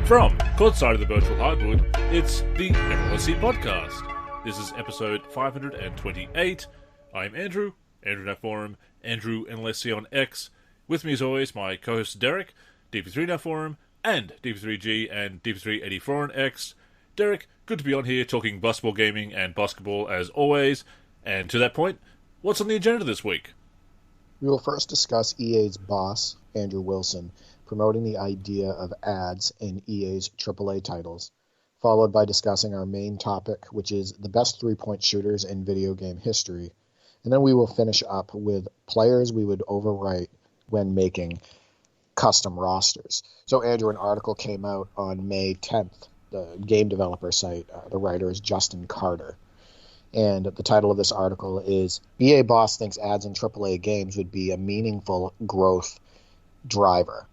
From courtside of the virtual hardwood, it's the NLSC Podcast. This is episode 528. I'm Andrew Now Forum, Andrew NLSC on X. With me as always, my co-host Derek, DP3 Now Forum, and DP3G and DP384 on X. Derek, good to be on here talking basketball gaming and basketball as always. And to that point, what's on the agenda this week? We will first discuss EA's boss, Andrew Wilson, promoting the idea of ads in EA's AAA titles, followed by discussing our main topic, which is the best three-point shooters in video game history. And then we will finish up with players we would overwrite when making custom rosters. So, Andrew, an article came out on May 10th, the game developer site. The writer is Justin Carter. And the title of this article is, EA boss thinks ads in AAA games would be a meaningful growth driver.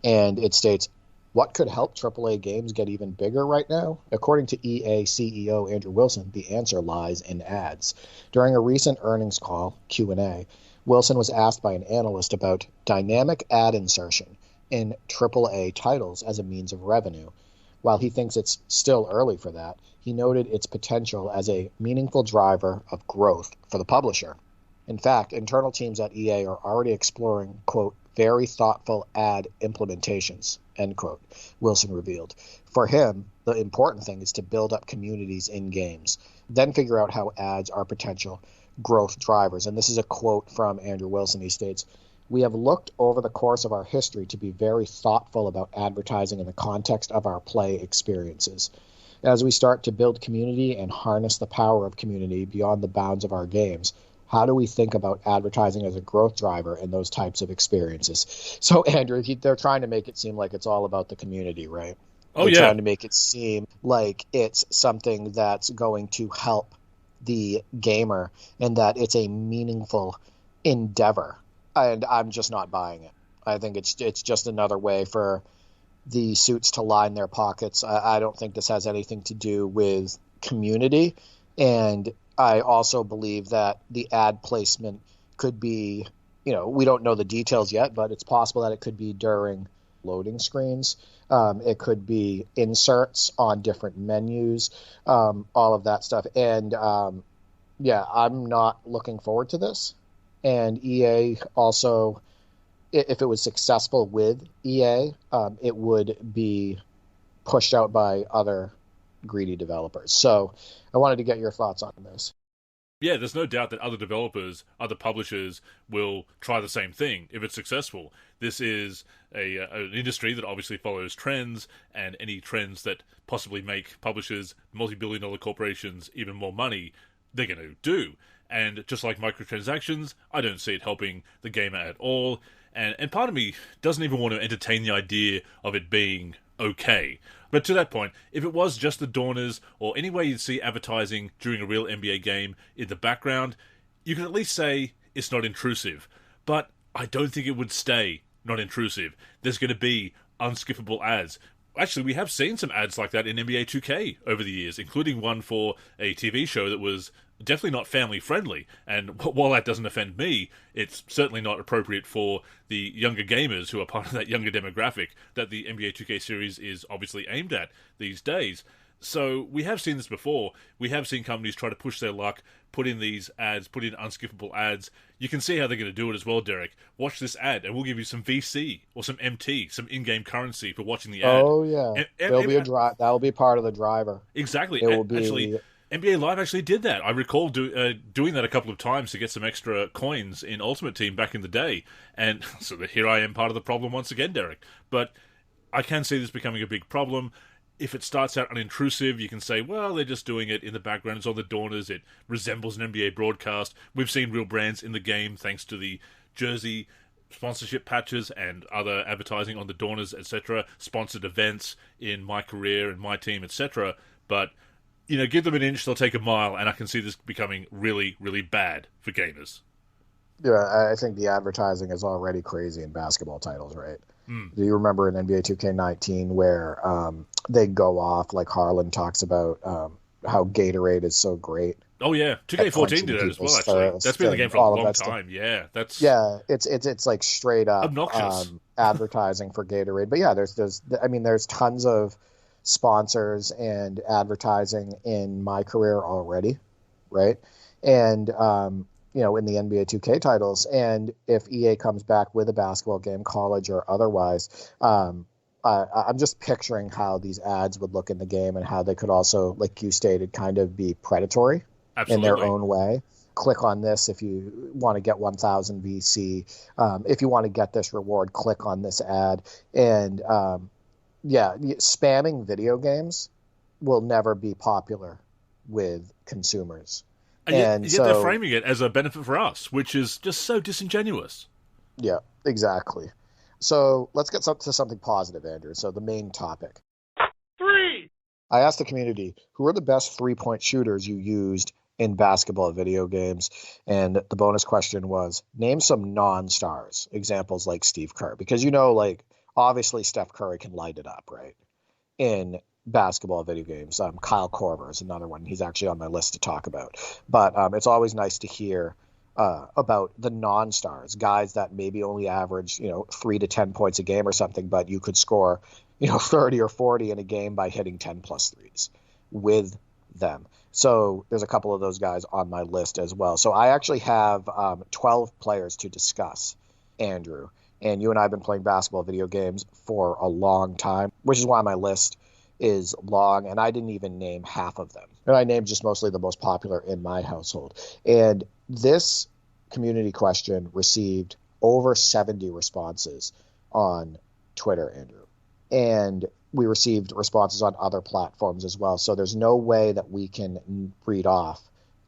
And it states, what could help AAA games get even bigger right now? According to EA CEO Andrew Wilson, the answer lies in ads. During a recent earnings call, Q&A, Wilson was asked by an analyst about dynamic ad insertion in AAA titles as a means of revenue. While he thinks it's still early for that, he noted its potential as a meaningful driver of growth for the publisher. In fact, internal teams at EA are already exploring, quote, very thoughtful ad implementations, end quote, Wilson revealed. For him, the important thing is to build up communities in games, then figure out how ads are potential growth drivers. And this is a quote from Andrew Wilson. He states, we have looked over the course of our history to be very thoughtful about advertising in the context of our play experiences. As we start to build community and harness the power of community beyond the bounds of our games, how do we think about advertising as a growth driver in those types of experiences? So, Andrew, they're trying to make it seem like it's all about the community, right? Oh, they're yeah. trying to make it seem like it's something that's going to help the gamer and that it's a meaningful endeavor. And I'm just not buying it. I think it's just another way for the suits to line their pockets. I don't think this has anything to do with community. And I also believe that the ad placement could be, we don't know the details yet, but it's possible that it could be during loading screens. It could be inserts on different menus, all of that stuff. And I'm not looking forward to this. And EA also, if it was successful with EA, it would be pushed out by other greedy developers. So I wanted to get your thoughts on this. Yeah, there's no doubt that other developers, other publishers will try the same thing if it's successful. This is an industry that obviously follows trends, and any trends that possibly make publishers, multi-billion-dollar corporations, even more money, they're going to do. And just like microtransactions, I don't see it helping the gamer at all. And part of me doesn't even want to entertain the idea of it being okay. But to that point, if it was just the Dawners, or any way you'd see advertising during a real NBA game in the background, you can at least say it's not intrusive. But I don't think it would stay not intrusive. There's going to be unskippable ads. Actually, we have seen some ads like that in NBA 2K over the years, including one for a TV show that was definitely not family-friendly. And while that doesn't offend me, it's certainly not appropriate for the younger gamers who are part of that younger demographic that the NBA 2K series is obviously aimed at these days. So we have seen this before. We have seen companies try to push their luck, put in these ads, put in unskippable ads. You can see how they're going to do it as well, Derek. Watch this ad, and we'll give you some VC or some MT, some in-game currency for watching the ad. Oh, yeah. That'll be part of the driver. Exactly. It will be... Actually, NBA Live actually did that. I recall doing that a couple of times to get some extra coins in Ultimate Team back in the day. And so here I am, part of the problem once again, Derek. But I can see this becoming a big problem. If it starts out unintrusive, you can say, well, they're just doing it in the background. It's on the Dawners. It resembles an NBA broadcast. We've seen real brands in the game thanks to the jersey sponsorship patches and other advertising on the Dawners, etc., sponsored events in my career and my team, etc. But, give them an inch, they'll take a mile, and I can see this becoming really, really bad for gamers. Yeah, I think the advertising is already crazy in basketball titles, right? Do you remember in NBA 2K19 where they go off, like Harlan talks about how Gatorade is so great Oh yeah, at 2K14 quenching did it as well. people's Actually, that's thirst been in the game and for a all of long that stuff. time. Yeah, that's Yeah, it's like straight up obnoxious. advertising for Gatorade. But yeah, there's tons of sponsors and advertising in my career already, right? And in the NBA 2K titles, and if EA comes back with a basketball game, college or otherwise, I'm just picturing how these ads would look in the game and how they could also, like you stated, kind of be predatory in their Absolutely. own way. Click on this if you want to get 1,000 VC. If you want to get this reward, click on this ad. And spamming video games will never be popular with consumers. And And yet they're so, framing it as a benefit for us, which is just so disingenuous. yeah, exactly. So let's get to something positive, Andrew. So the main topic. Three. I asked the community, who are the best three-point shooters you used in basketball video games? And the bonus question was, name some non-stars, examples like Steve Kerr. Because, like, obviously Steph Curry can light it up, right, in basketball video games. Kyle Korver is another one. He's actually on my list to talk about. But it's always nice to hear about the non-stars, guys that maybe only average, 3 to 10 points a game or something, but you could score, 30 or 40 in a game by hitting 10 plus threes with them. So there's a couple of those guys on my list as well. So I actually have 12 players to discuss, Andrew. And you and I have been playing basketball video games for a long time, which is why my list is long, and I didn't even name half of them. And I named just mostly the most popular in my household. And this community question received over 70 responses on Twitter, Andrew. And we received responses on other platforms as well. So there's no way that we can read off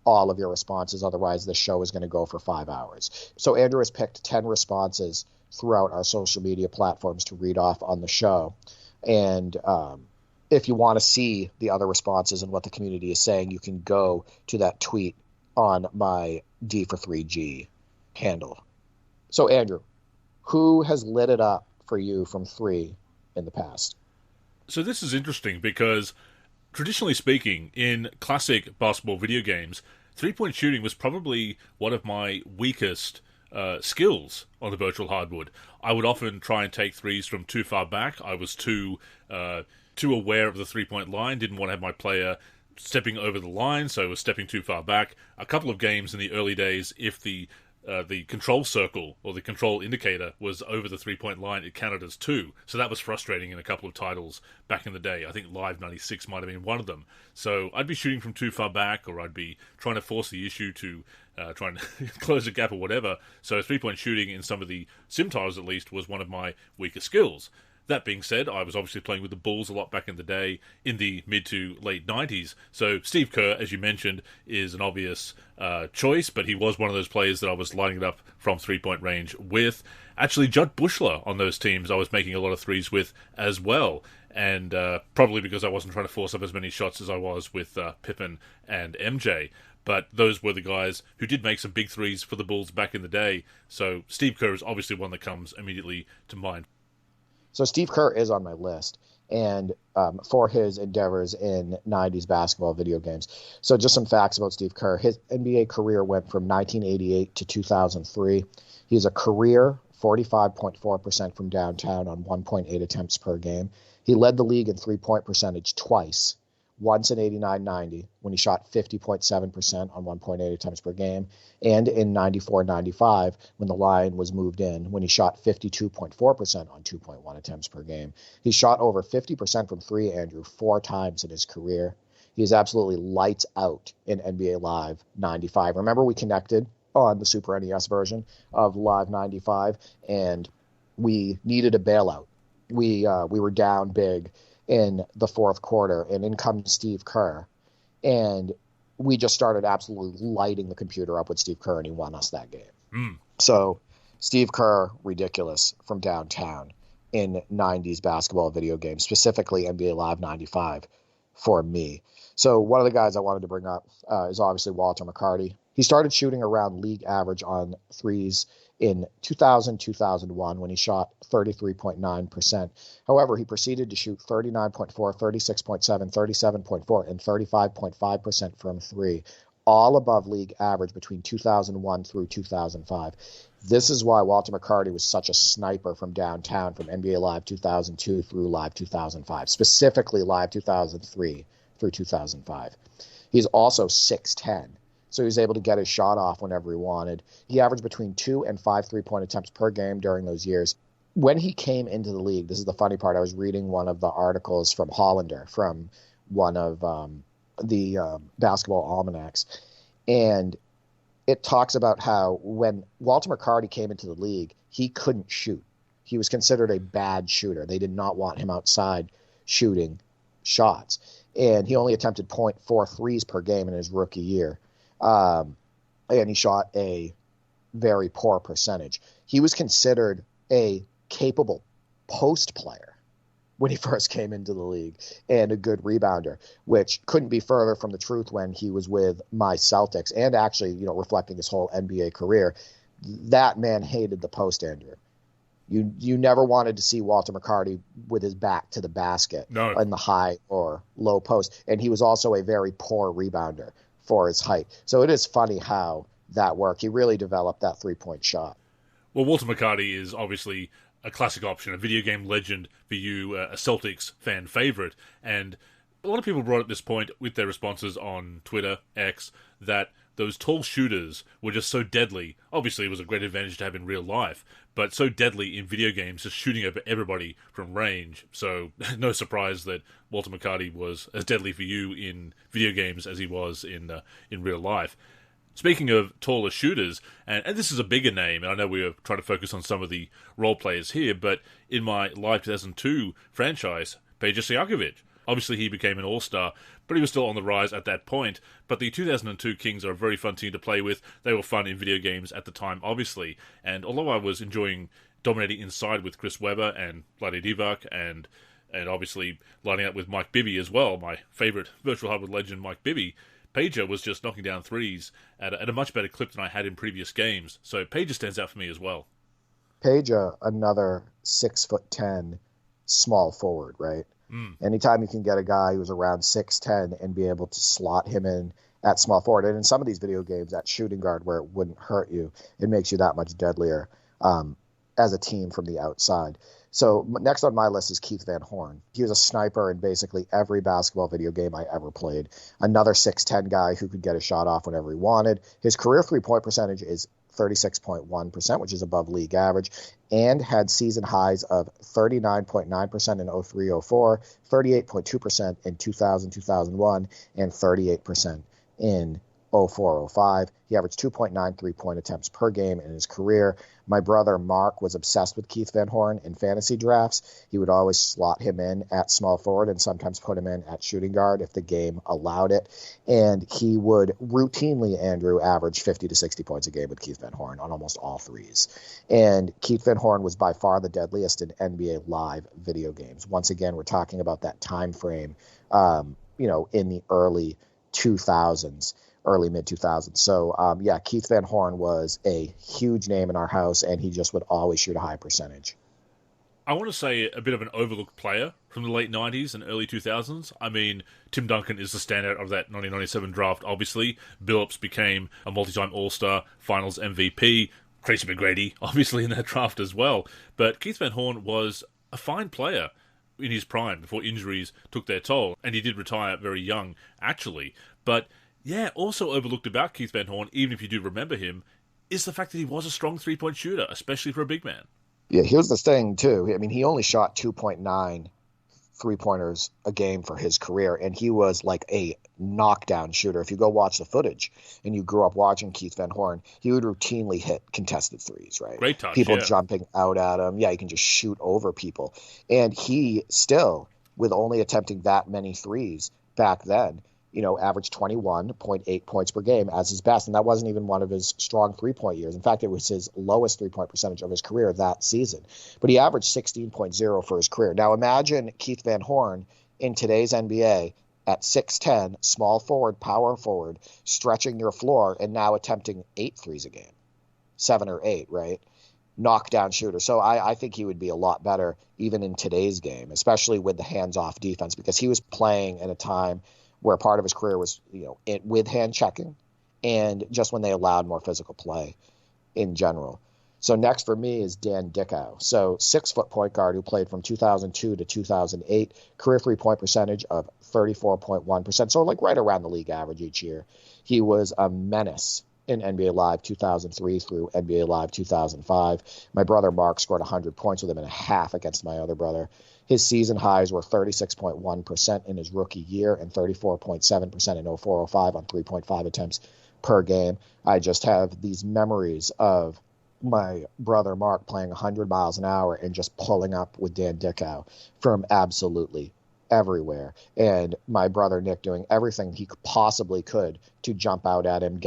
all of your responses. Otherwise, the show is going to go for 5 hours. So Andrew has picked 10 responses throughout our social media platforms to read off on the show. And if you want to see the other responses and what the community is saying, you can go to that tweet on my D for 3G handle. So Andrew, who has lit it up for you from 3 in the past? So this is interesting because, traditionally speaking, in classic basketball video games, three-point shooting was probably one of my weakest skills on the virtual hardwood. I would often try and take threes from too far back. I was too aware of the three-point line, didn't want to have my player stepping over the line, so I was stepping too far back. A couple of games in the early days, if the control circle or the control indicator was over the three-point line, it counted as two. So that was frustrating in a couple of titles back in the day. I think Live 96 might have been one of them. So I'd be shooting from too far back, or I'd be trying to force the issue to try and close a gap or whatever. So three-point shooting in some of the sim titles, at least, was one of my weaker skills. That being said, I was obviously playing with the Bulls a lot back in the day, in the mid to late 90s. So Steve Kerr, as you mentioned, is an obvious choice, but he was one of those players that I was lining it up from three-point range with. Actually, Judd Bushler on those teams I was making a lot of threes with as well. And probably because I wasn't trying to force up as many shots as I was with Pippen and MJ. But those were the guys who did make some big threes for the Bulls back in the day. So Steve Kerr is obviously one that comes immediately to mind. So Steve Kerr is on my list, and for his endeavors in 90s basketball video games. So just some facts about Steve Kerr. His NBA career went from 1988 to 2003. He's a career 45.4% from downtown on 1.8 attempts per game. He led the league in three-point percentage twice, once in 89-90 when he shot 50.7% on 1.8 attempts per game, and in 94-95 when the line was moved in when he shot 52.4% on 2.1 attempts per game. He shot over 50% from three, Andrew, 4 times in his career. He is absolutely lights out in NBA Live 95. Remember, we connected on the Super NES version of Live 95, and we needed a bailout. We were down big in the fourth quarter, and in comes Steve Kerr, and we just started absolutely lighting the computer up with Steve Kerr, and he won us that game. So Steve Kerr, ridiculous from downtown in 90s basketball video games, specifically NBA Live 95 for me. So one of the guys I wanted to bring up is obviously Walter McCarty. He started shooting around league average on threes in 2000-2001 when he shot 33.9%. However, he proceeded to shoot 39.4, 36.7, 37.4, and 35.5% from three, all above league average between 2001 through 2005. This is why Walter McCarty was such a sniper from downtown, from NBA Live 2002 through Live 2005, specifically Live 2003 through 2005. He's also 6'10", so he was able to get his shot off whenever he wanted. He averaged between 2 and 5 three-point attempts per game during those years. When he came into the league, this is the funny part, I was reading one of the articles from Hollander, from one of the basketball almanacs, and it talks about how when Walter McCarty came into the league, he couldn't shoot. He was considered a bad shooter. They did not want him outside shooting shots. And he only attempted 0.4 threes per game in his rookie year. And he shot a very poor percentage. He was considered a capable post player when he first came into the league, and a good rebounder, which couldn't be further from the truth when he was with my Celtics, and actually, reflecting his whole NBA career. That man hated the post, Andrew. You never wanted to see Walter McCarty with his back to the basket in the high or low post, and he was also a very poor rebounder for his height. So it is funny how that worked. He really developed that three-point shot. Well, Walter McCarty is obviously a classic option, a video game legend for you, a Celtics fan favorite. And a lot of people brought up this point with their responses on Twitter, X, that those tall shooters were just so deadly. Obviously, it was a great advantage to have in real life, but so deadly in video games, just shooting over everybody from range. So no surprise that Walter McCarty was as deadly for you in video games as he was in real life. Speaking of taller shooters, and this is a bigger name, and I know we are trying to focus on some of the role players here, but in my Live 2002 franchise, Peja Stojakovic. Obviously, he became an all-star, but he was still on the rise at that point. But the 2002 Kings are a very fun team to play with. They were fun in video games at the time, obviously. And although I was enjoying dominating inside with Chris Webber and Vlade Divac, and obviously lining up with Mike Bibby as well, my favorite virtual hardwood legend, Mike Bibby, Peja was just knocking down threes at a much better clip than I had in previous games. So Peja stands out for me as well. Peja, another 6'10" small forward, right? Anytime you can get a guy who's around 6'10" and be able to slot him in at small forward, and in some of these video games at shooting guard where it wouldn't hurt you, it makes you that much deadlier as a team from the outside. So next on my list is Keith Van Horn. He was a sniper in basically every basketball video game I ever played. Another 6'10" guy who could get a shot off whenever he wanted. His career three-point percentage is 36.1%, which is above league average, and had season highs of 39.9% in 03-04, 38.2% in 2000-2001, and 38% in 04-05. He averaged 2.9 three-point attempts per game in his career. My brother Mark was obsessed with Keith Van Horn in fantasy drafts. He would always slot him in at small forward and sometimes put him in at shooting guard if the game allowed it. And he would routinely, Andrew, average 50 to 60 points a game with Keith Van Horn on almost all threes. And Keith Van Horn was by far the deadliest in NBA Live video games. Once again, we're talking about that time frame, in the early 2000s. Early mid-2000s. So, Keith Van Horn was a huge name in our house, and he just would always shoot a high percentage. I want to say a bit of an overlooked player from the late 90s and early 2000s. I mean, Tim Duncan is the standout of that 1997 draft, obviously. Billups became a multi-time All-Star, Finals MVP. Tracy McGrady, obviously, in that draft as well. But Keith Van Horn was a fine player in his prime before injuries took their toll. And he did retire very young, actually. But yeah, also overlooked about Keith Van Horn, even if you do remember him, is the fact that he was a strong three-point shooter, especially for a big man. Yeah, here's the thing, too. I mean, he only shot 2.9 three-pointers a game for his career, and he was like a knockdown shooter. If you go watch the footage and you grew up watching Keith Van Horn, he would routinely hit contested threes, right? Great touch, people jumping out at him. Yeah, he can just shoot over people. And he still, with only attempting that many threes back then, averaged 21.8 points per game as his best. And that wasn't even one of his strong three-point years. In fact, it was his lowest three-point percentage of his career that season. But he averaged 16.0 for his career. Now imagine Keith Van Horn in today's NBA at 6'10", small forward, power forward, stretching your floor, and now attempting 8 threes a game. 7 or 8, right? Knockdown shooter. So I think he would be a lot better even in today's game, especially with the hands-off defense, because he was playing at a time where part of his career was, with hand checking, and just when they allowed more physical play in general. So next for me is Dan Dickau. So 6-foot point guard who played from 2002 to 2008, career 3-point percentage of 34.1%. So like right around the league average each year. He was a menace in NBA Live 2003 through NBA Live 2005. My brother Mark scored 100 points with him and a half against my other brother. His season highs were 36.1% in his rookie year and 34.7% in 04-05 on 3.5 attempts per game. I just have these memories of my brother Mark playing 100 miles an hour and just pulling up with Dan Dickau from absolutely everywhere. And my brother Nick doing everything he possibly could to jump out at him,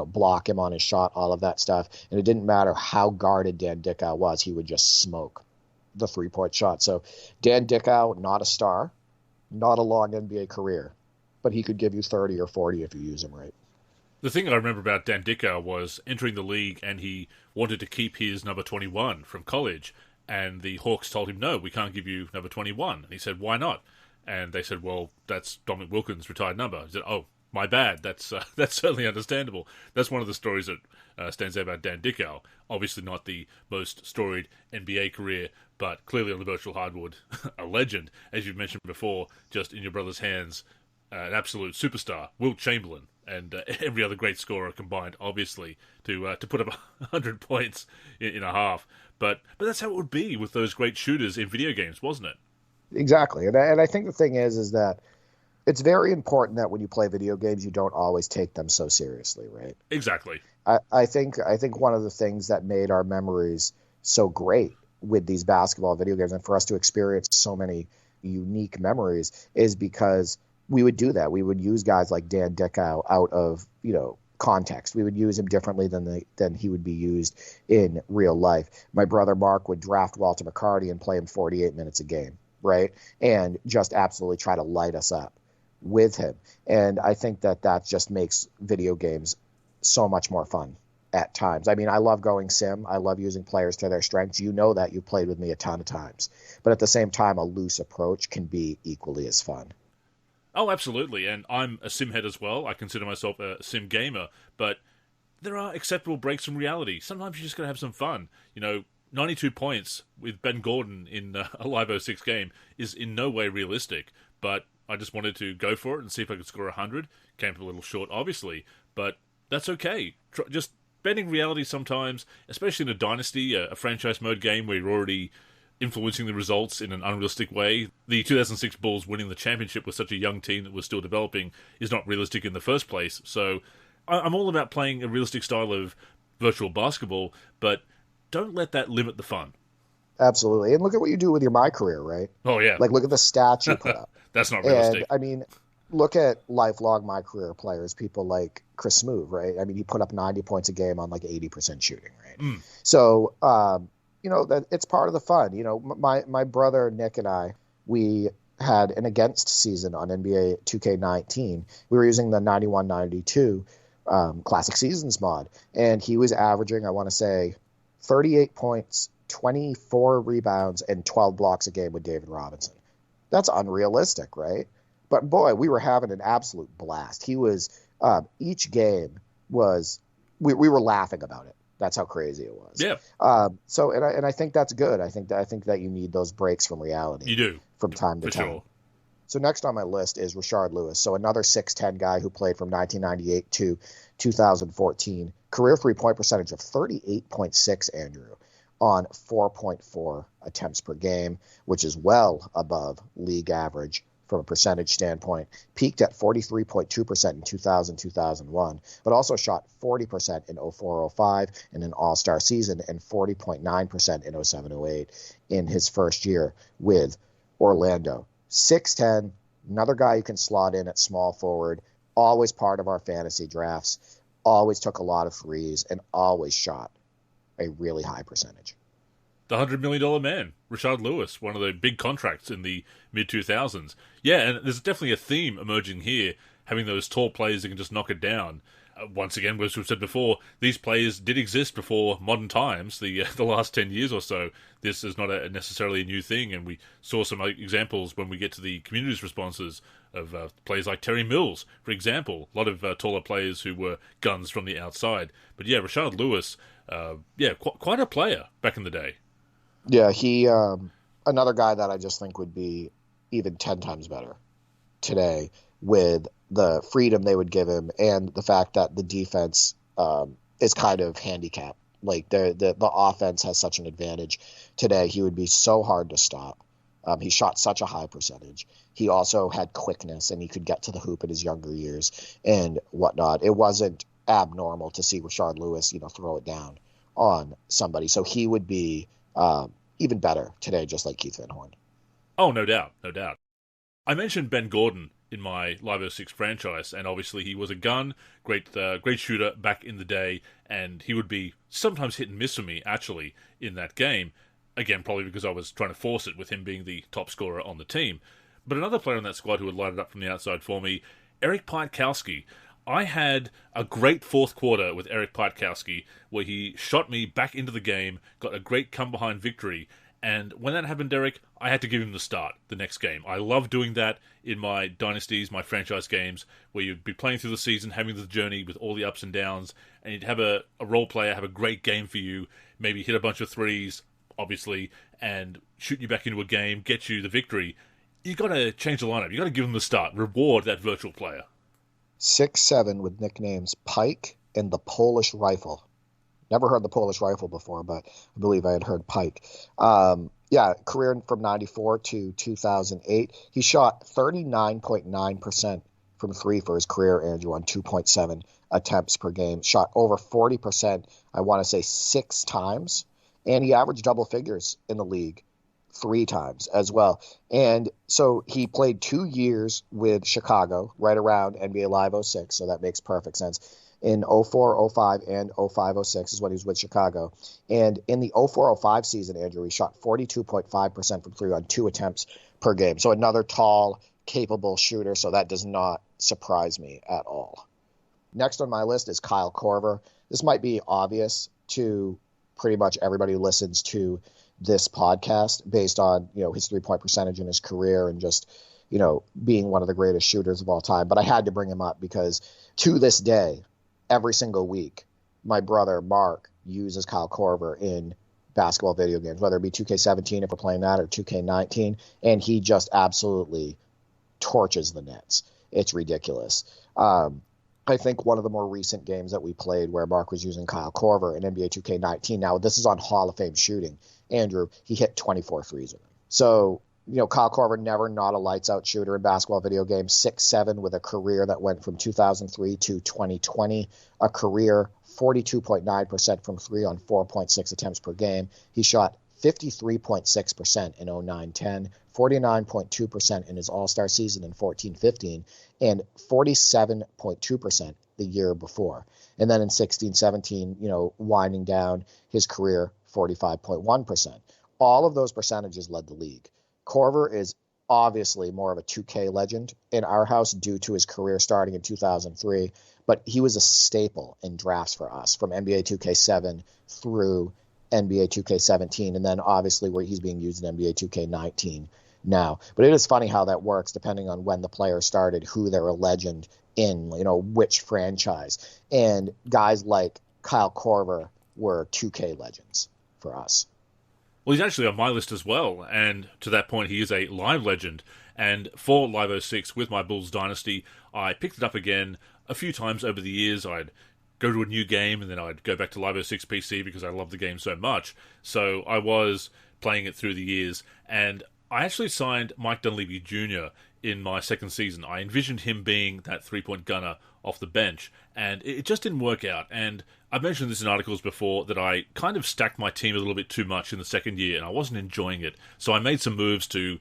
block him on his shot, all of that stuff. And it didn't matter how guarded Dan Dickau was, he would just smoke the 3-point shot. So Dan Dickau, not a star, not a long NBA career, but he could give you 30 or 40 if you use him right. The thing I remember about Dan Dickau was entering the league and he wanted to keep his number 21 from college. And the Hawks told him, no, we can't give you number 21. And he said, why not? And they said, well, that's Dominic Wilkins' retired number. He said, oh, my bad. That's certainly understandable. That's one of the stories that stands out about Dan Dickau. Obviously not the most storied NBA career, but clearly on the virtual hardwood, a legend. As you've mentioned before, just in your brother's hands, an absolute superstar, Wilt Chamberlain, and every other great scorer combined, obviously, to put up 100 points in a half. But that's how it would be with those great shooters in video games, wasn't it? Exactly. And I think the thing is that it's very important that when you play video games, you don't always take them so seriously, right? Exactly. I think one of the things that made our memories so great with these basketball video games and for us to experience so many unique memories is because we would do that. We would use guys like Dan Dickau out of, context. We would use him differently than he would be used in real life. My brother Mark would draft Walter McCarty and play him 48 minutes a game, right? And just absolutely try to light us up with him. And I think that just makes video games so much more fun at times. I mean, I love going sim. I love using players to their strengths. You know that. You've played with me a ton of times. But at the same time, a loose approach can be equally as fun. Oh, absolutely. And I'm a sim head as well. I consider myself a sim gamer. But there are acceptable breaks from reality. Sometimes you just got to have some fun. 92 points with Ben Gordon in a Live 06 game is in no way realistic. But I just wanted to go for it and see if I could score 100. Came up a little short, obviously. But that's okay. Just bending reality sometimes, especially in a Dynasty, a franchise mode game where you're already influencing the results in an unrealistic way. The 2006 Bulls winning the championship with such a young team that was still developing is not realistic in the first place. So I'm all about playing a realistic style of virtual basketball, but don't let that limit the fun. Absolutely. And look at what you do with your My Career, right? Oh, yeah. Like, look at the stats you put up. That's not realistic. And, I mean, look at lifelong My Career players, people like Chris Smoove, right? I mean, he put up 90 points a game on like 80% shooting, right? So, that it's part of the fun. My brother Nick and I, we had an against season on NBA 2K19. We were using the 91-92 Classic Seasons mod, and he was averaging, I want to say, 38 points, 24 rebounds, and 12 blocks a game with David Robinson. That's unrealistic, right? But boy, we were having an absolute blast. He was each game was we were laughing about it. That's how crazy it was. Yeah. And I think that's good. I think that you need those breaks from reality. You do. From time to time. Sure. So next on my list is Rashard Lewis. So another 6'10" guy who played from 1998 to 2014. Career 3-point percentage of 38.6, Andrew, on 4.4 attempts per game, which is well above league average from a percentage standpoint. Peaked at 43.2% in 2000-2001, but also shot 40% in 04-05 in an all-star season and 40.9% in 07-08 in his first year with Orlando. 6'10", another guy who can slot in at small forward, always part of our fantasy drafts, always took a lot of threes, and always shot a really high percentage. The $100 million man, Rashard Lewis, one of the big contracts in the mid-2000s. Yeah, and there's definitely a theme emerging here, having those tall players that can just knock it down. Once again, as we've said before, these players did exist before modern times, the last 10 years or so. This is not necessarily a new thing, and we saw some examples when we get to the community's responses of players like Terry Mills, for example. A lot of taller players who were guns from the outside. But yeah, Rashard Lewis, quite a player back in the day. Yeah, he another guy that I just think would be even 10 times better today with the freedom they would give him and the fact that the defense is kind of handicapped. Like the offense has such an advantage today. He would be so hard to stop. He shot such a high percentage. He also had quickness, and he could get to the hoop in his younger years and whatnot. It wasn't abnormal to see Rashard Lewis, throw it down on somebody. So he would be even better today, just like Keith Van Horn. Oh, no doubt. I mentioned Ben Gordon in my Live 06 franchise, and obviously he was a gun, great shooter back in the day, and he would be sometimes hit and miss for me, actually, in that game. Again, probably because I was trying to force it with him being the top scorer on the team. But another player on that squad who would light it up from the outside for me, Eric Piatkowski. I had a great fourth quarter with Eric Piatkowski where he shot me back into the game, got a great come-behind victory, and when that happened, Derek, I had to give him the start the next game. I love doing that in my dynasties, my franchise games, where you'd be playing through the season, having the journey with all the ups and downs, and you'd have a role player have a great game for you, maybe hit a bunch of threes, obviously, and shoot you back into a game, get you the victory. You got to change the lineup. You got to give them the start. Reward that virtual player. 6'7" with nicknames Pike and the Polish Rifle. Never heard the Polish Rifle before, but I believe I had heard Pike. Career from 94 to 2008. He shot 39.9% from three for his career, Andrew, on 2.7 attempts per game. Shot over 40%, I want to say 6 times. And he averaged double figures in the league 3 times as well. And so he played 2 years with Chicago, right around NBA Live 06, so that makes perfect sense. In 04, 05, and 05, 06 is when he was with Chicago. And in the 04, 05 season, Andrew, he shot 42.5% from three on 2 attempts per game. So another tall, capable shooter, so that does not surprise me at all. Next on my list is Kyle Korver. This might be obvious to pretty much everybody who listens to this podcast based on, his 3-point percentage in his career and just, being one of the greatest shooters of all time. But I had to bring him up because to this day, every single week, my brother Mark uses Kyle Korver in basketball video games, whether it be 2K17 if we're playing that or 2K19, and he just absolutely torches the nets. It's ridiculous. I think one of the more recent games that we played where Mark was using Kyle Korver in NBA 2K19, now this is on Hall of Fame shooting, Andrew, he hit 24 threes with him. So, Kyle Korver, never not a lights-out shooter in basketball video games, 6'7", with a career that went from 2003 to 2020, a career 42.9% from three on 4.6 attempts per game. He shot 53.6% in 09-10, 49.2% in his All-Star season in 14-15, and 47.2% the year before. And then in 16-17, winding down his career, 45.1%. All of those percentages led the league. Korver is obviously more of a 2K legend in our house due to his career starting in 2003, but he was a staple in drafts for us from NBA 2K7 through NBA 2K17, and then obviously where he's being used in NBA 2K19 now. But it is funny how that works depending on when the player started, who they're a legend in, which franchise. And guys like Kyle Korver were 2K legends for us. Well, he's actually on my list as well, and to that point, he is a live legend. And for Live 06 with my Bulls Dynasty, I picked it up again a few times over the years. I'd go to a new game, and then I'd go back to Live 06 PC because I love the game so much. So I was playing it through the years, and I actually signed Mike Dunleavy Jr. in my second season. I envisioned him being that three-point gunner off the bench, and it just didn't work out. And I've mentioned this in articles before that I kind of stacked my team a little bit too much in the second year, and I wasn't enjoying it. So I made some moves to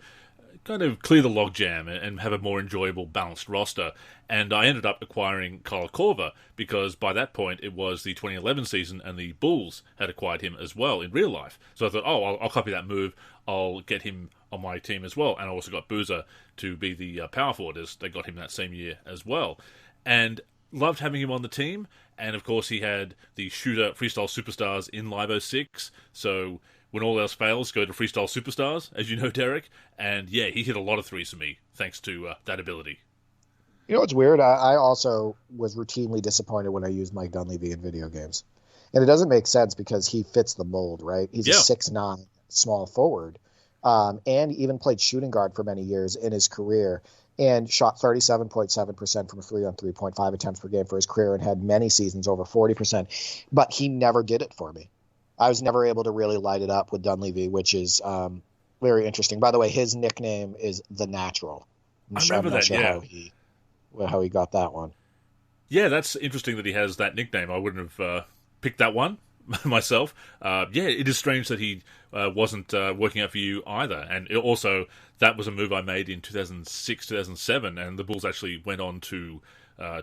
kind of clear the logjam and have a more enjoyable, balanced roster. And I ended up acquiring Kyle Korver because by that point it was the 2011 season and the Bulls had acquired him as well in real life. So I thought, I'll copy that move. I'll get him on my team as well. And I also got Boozer to be the power forward as they got him that same year as well. And loved having him on the team, and of course he had the shooter Freestyle Superstars in Live 06, so when all else fails, go to Freestyle Superstars, as you know, Derek, and yeah, he hit a lot of threes for me, thanks to that ability. You know what's weird? I also was routinely disappointed when I used Mike Dunleavy in video games. And it doesn't make sense because he fits the mold, right? He's a 6'9", small forward, and even played shooting guard for many years in his career, and shot 37.7% from three on 3.5 attempts per game for his career, and had many seasons over 40%. But he never did it for me. I was never able to really light it up with Dunleavy, which is very interesting. By the way, his nickname is The Natural. I remember that, yeah. How he got that one. Yeah, that's interesting that he has that nickname. I wouldn't have picked that one myself. Yeah, it is strange that he wasn't working out for you either. And also, that was a move I made in 2006, 2007, and the Bulls actually went on to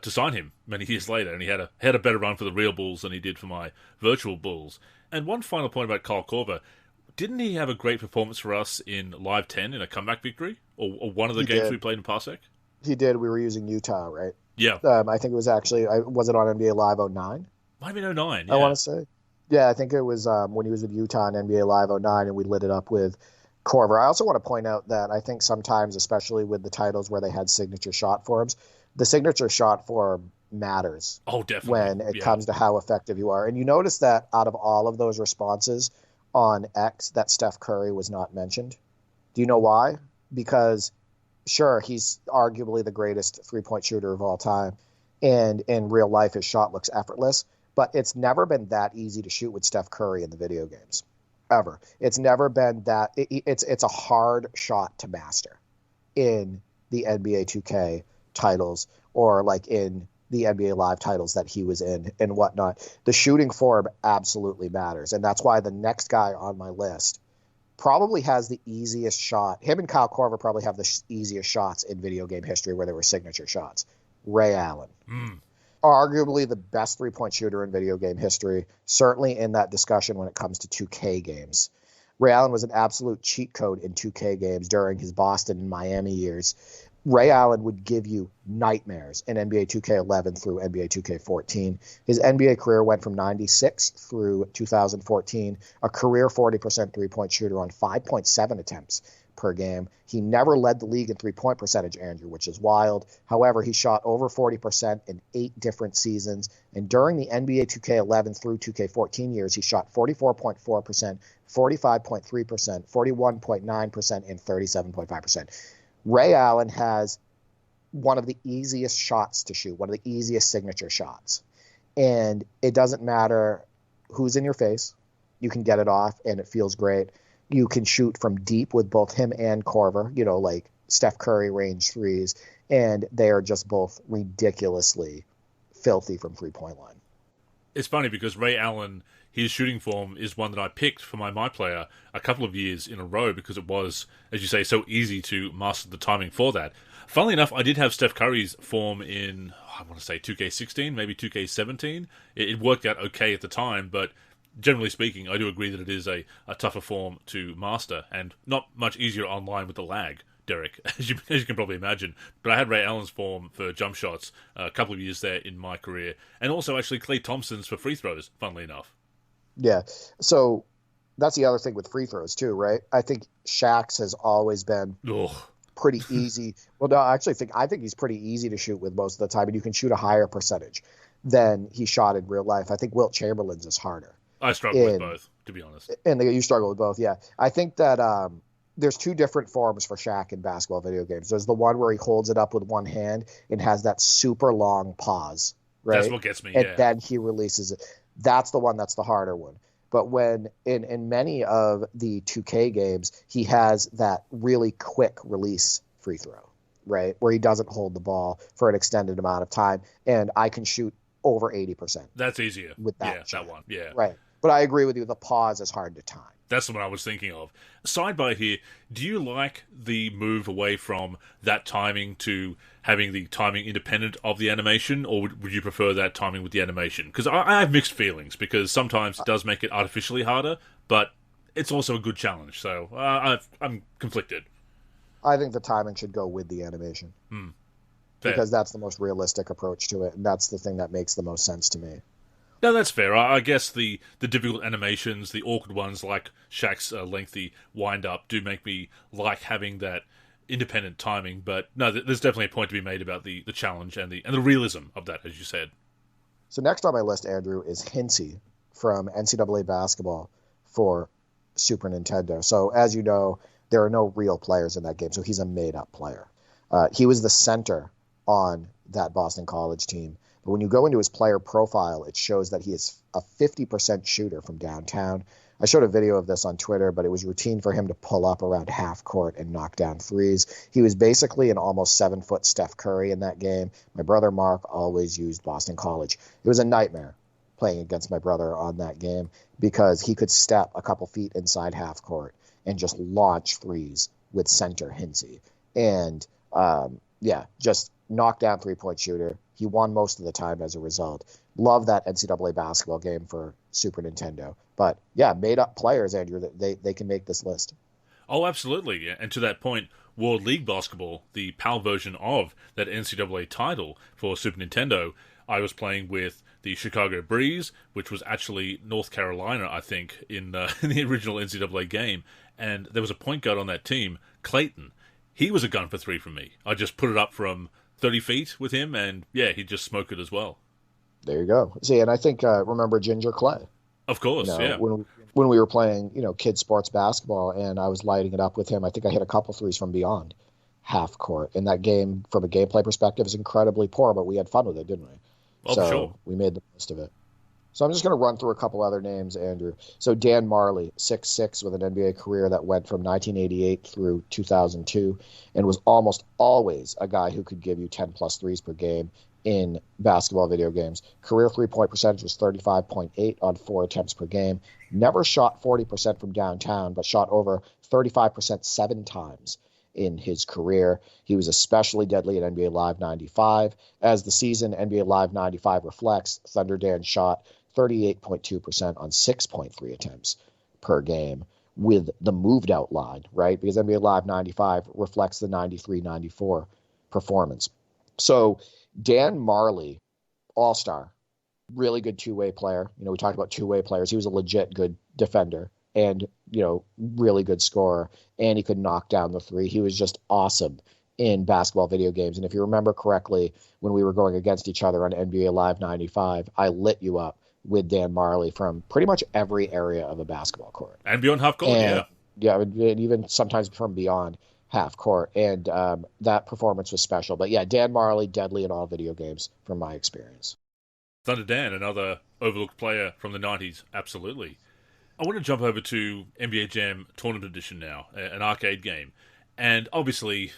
sign him many years later, and he had a better run for the real Bulls than he did for my virtual Bulls. And one final point about Kyle Korver. Didn't he have a great performance for us in Live 10 in a comeback victory? Or one of the games we played in Parsec? He did. We were using Utah, right? Yeah. I think it was actually, was it on NBA Live 09? Might have been 09, yeah. I want to say. Yeah, I think it was when he was with Utah in NBA Live 09, and we lit it up with Korver. I also want to point out that I think sometimes, especially with the titles where they had signature shot forms, the signature shot form matters. Oh, definitely. When it comes to how effective you are. And you notice that out of all of those responses on X, that Steph Curry was not mentioned. Do you know why? Because, sure, he's arguably the greatest three-point shooter of all time, and in real life his shot looks effortless, but it's never been that easy to shoot with Steph Curry in the video games, ever. It's never been that. It's a hard shot to master in the NBA 2K titles, or like in the NBA Live titles that he was in and whatnot. The shooting form absolutely matters, and that's why the next guy on my list probably has the easiest shot. Him and Kyle Korver probably have the easiest shots in video game history where they were signature shots. Ray Allen. Arguably the best three-point shooter in video game history, certainly in that discussion when it comes to 2K games. Ray Allen was an absolute cheat code in 2K games during his Boston and Miami years. Ray Allen would give you nightmares in NBA 2K11 through NBA 2K14. His NBA career went from 96 through 2014, a career 40% three-point shooter on 5.7 attempts per game. He never led the league in three-point percentage, Andrew, which is wild. However, he shot over 40% in 8 different seasons, and during the NBA 2K11 through 2K14 years, he shot 44.4%, 45.3%, 41.9%, and 37.5%. Ray Allen has one of the easiest shots to shoot, one of the easiest signature shots. And it doesn't matter who's in your face. You can get it off, and it feels great. You can shoot from deep with both him and Korver, like Steph Curry range threes, and they are just both ridiculously filthy from three-point line. It's funny because Ray Allen, his shooting form is one that I picked for my player a couple of years in a row because it was, as you say, so easy to master the timing for that. Funnily enough, I did have Steph Curry's form in, I want to say 2K16, maybe 2K17. It worked out okay at the time, but generally speaking, I do agree that it is a tougher form to master and not much easier online with the lag, Derek, as you can probably imagine. But I had Ray Allen's form for jump shots a couple of years there in my career, and also actually Klay Thompson's for free throws, funnily enough. Yeah, so that's the other thing with free throws too, right? I think Shaq's has always been pretty easy. Well, no, I think he's pretty easy to shoot with most of the time, and you can shoot a higher percentage than he shot in real life. I think Wilt Chamberlain's is harder. I struggle with both, to be honest. And you struggle with both, yeah. I think that there's two different forms for Shaq in basketball video games. There's the one where he holds it up with one hand and has that super long pause, right? That's what gets me, and then he releases it. That's the one that's the harder one. But when in many of the 2K games, he has that really quick release free throw, right? Where he doesn't hold the ball for an extended amount of time. And I can shoot over 80%. That's easier. With that that one. Yeah. Right. But I agree with you. The pause is hard to time. That's the one I was thinking of. Sidebar here, do you like the move away from that timing to having the timing independent of the animation, or would you prefer that timing with the animation? Because I have mixed feelings, because sometimes it does make it artificially harder, but it's also a good challenge, so I'm conflicted. I think the timing should go with the animation. Fair. because that's the most realistic approach to it, and that's the thing that makes the most sense to me. No, that's fair. I guess the difficult animations, the awkward ones like Shaq's lengthy wind-up do make me like having that independent timing, but no, there's definitely a point to be made about the challenge and the realism of that, as you said. So next on my list, Andrew, is Hinsey from NCAA basketball for Super Nintendo. So as you know, there are no real players in that game, so he's a made-up player. He was the center on that Boston College team. But when you go into his player profile, it shows that he is a 50% shooter from downtown. I showed a video of this on Twitter, but it was routine for him to pull up around half court and knock down threes. He was basically an almost 7-foot Steph Curry in that game. My brother Mark always used Boston College. It was a nightmare playing against my brother on that game because he could step a couple feet inside half court and just launch threes with center Hinsey. And just knock down three-point shooter. He won most of the time as a result. Love that NCAA basketball game for Super Nintendo. But yeah, made-up players, Andrew, they can make this list. Oh, absolutely. And to that point, World League Basketball, the PAL version of that NCAA title for Super Nintendo, I was playing with the Chicago Breeze, which was actually North Carolina, I think, in the original NCAA game. And there was a point guard on that team, Clayton. He was a gun for three from me. I just put it up from 30 feet with him, and yeah, he'd just smoke it as well. There you go. See, and I think, remember Ginger Clay? Of course, yeah. When we were playing, kids sports basketball, and I was lighting it up with him, I think I hit a couple threes from beyond half court. And that game, from a gameplay perspective, is incredibly poor, but we had fun with it, didn't we? Oh, so sure. We made the most of it. So I'm just going to run through a couple other names, Andrew. So Dan Marley, 6'6", with an NBA career that went from 1988 through 2002, and was almost always a guy who could give you 10-plus threes per game in basketball video games. Career three-point percentage was 35.8 on 4 attempts per game. Never shot 40% from downtown, but shot over 35% 7 times in his career. He was especially deadly at NBA Live 95. As the season NBA Live 95 reflects, Thunder Dan shot 38.2% on 6.3 attempts per game with the moved out line, right? Because NBA Live 95 reflects the 93-94 performance. So Dan Marley, all-star, really good two-way player. We talked about two-way players. He was a legit good defender and, really good scorer, and he could knock down the three. He was just awesome in basketball video games. And if you remember correctly, when we were going against each other on NBA Live 95, I lit you up with Dan Marley from pretty much every area of a basketball court. And beyond half court, yeah. Yeah, and even sometimes from beyond half court. And that performance was special. But yeah, Dan Marley, deadly in all video games from my experience. Thunder Dan, another overlooked player from the 90s, absolutely. I want to jump over to NBA Jam Tournament Edition now, an arcade game. And obviously,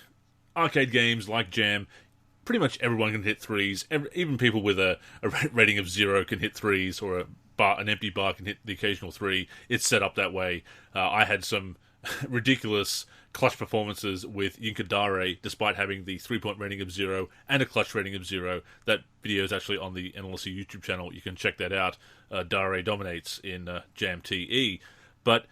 arcade games like Jam, pretty much everyone can hit threes. Even people with a rating of 0 can hit threes, or an empty bar can hit the occasional three. It's set up that way. I had some ridiculous clutch performances with Yinka Dare, despite having the 3-point rating of 0 and a clutch rating of 0. That video is actually on the NLSC YouTube channel. You can check that out. Dare dominates in Jam TE. But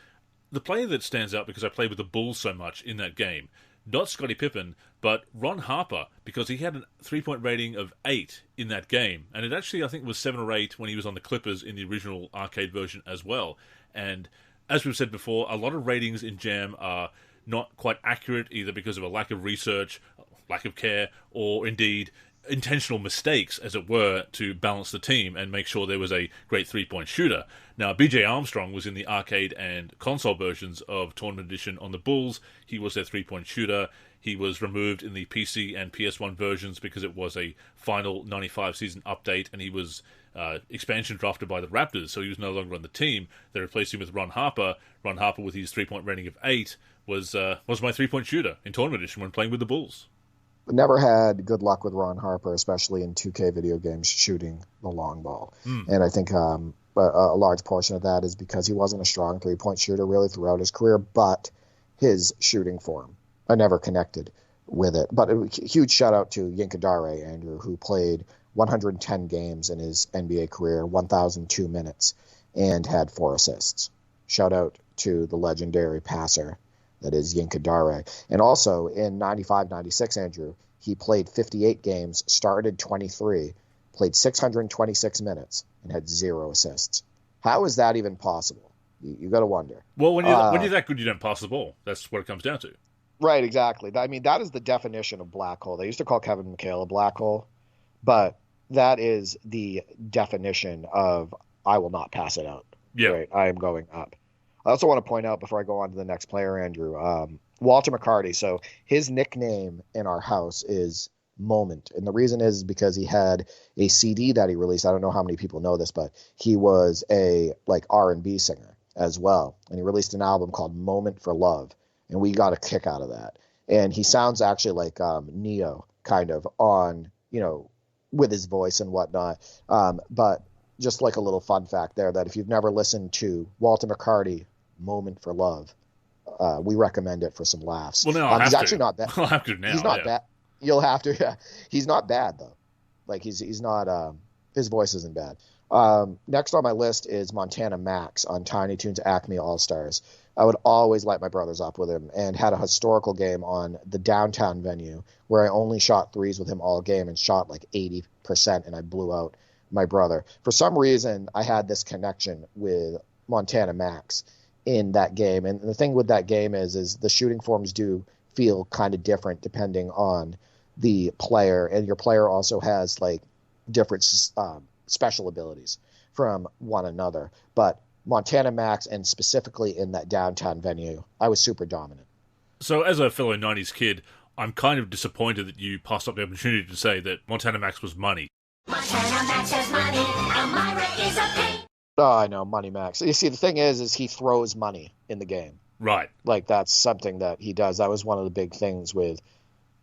the player that stands out, because I played with the Bulls so much in that game, not Scottie Pippen, but Ron Harper, because he had a 3-point rating of 8 in that game. And it actually, I think, was 7 or 8 when he was on the Clippers in the original arcade version as well. And as we've said before, a lot of ratings in Jam are not quite accurate, either because of a lack of research, lack of care, or indeed intentional mistakes, as it were, to balance the team and make sure there was a great 3-point shooter. Now, BJ Armstrong was in the arcade and console versions of Tournament Edition on the Bulls. He was their 3-point shooter. He was removed in the PC and PS1 versions because it was a final 95 season update, and he was expansion drafted by the Raptors, so he was no longer on the team. They replaced him with Ron Harper. Ron Harper, with his 3-point rating of 8, was my 3-point shooter in Tournament Edition when playing with the Bulls. Never had good luck with Ron Harper, especially in 2K video games, shooting the long ball. And I think a large portion of that is because he wasn't a strong 3-point shooter really throughout his career, but his shooting form, I never connected with it. But a huge shout out to Yinka Dare, Andrew, who played 110 games in his NBA career, 1,002 minutes, and had 4 assists. Shout out to the legendary passer that is Yinka Dare. And also in 95-96, Andrew, he played 58 games, started 23, played 626 minutes, and had 0 assists. How is that even possible? You got to wonder. Well, when you're that good, you don't pass the ball. That's what it comes down to. Right, exactly. I mean, that is the definition of black hole. They used to call Kevin McHale a black hole, but that is the definition of I will not pass it out. Yeah. Right, I am going up. I also want to point out before I go on to the next player, Andrew, Walter McCarty. So his nickname in our house is Moment. And the reason is because he had a CD that he released. I don't know how many people know this, but he was a R&B singer as well. And he released an album called Moment for Love. And we got a kick out of that. And he sounds actually like Neo kind of on, with his voice and whatnot. But just like a little fun fact there, that if you've never listened to Walter McCarty, Moment for Love, we recommend it for some laughs. Well, no, I'll have he's to. actually not bad. I'll have to now. He's not bad. You'll have to. Yeah, he's not bad though. He's not. His voice isn't bad. Next on my list is Montana Max on Tiny Toons Acme All Stars. I would always light my brothers up with him, and had a historical game on the downtown venue where I only shot threes with him all game and shot 80%, and I blew out my brother. For some reason, I had this connection with Montana Max in that game. And the thing with that game is the shooting forms do feel kind of different depending on the player. And your player also has different special abilities from one another. But Montana Max, and specifically in that downtown venue, I was super dominant. So as a fellow 90s kid, I'm kind of disappointed that you passed up the opportunity to say that Montana Max was money. Montana Max has money, Elmira is a pain. Oh, I know, Money Max. You see, the thing is he throws money in the game. Right. That's something that he does. That was one of the big things with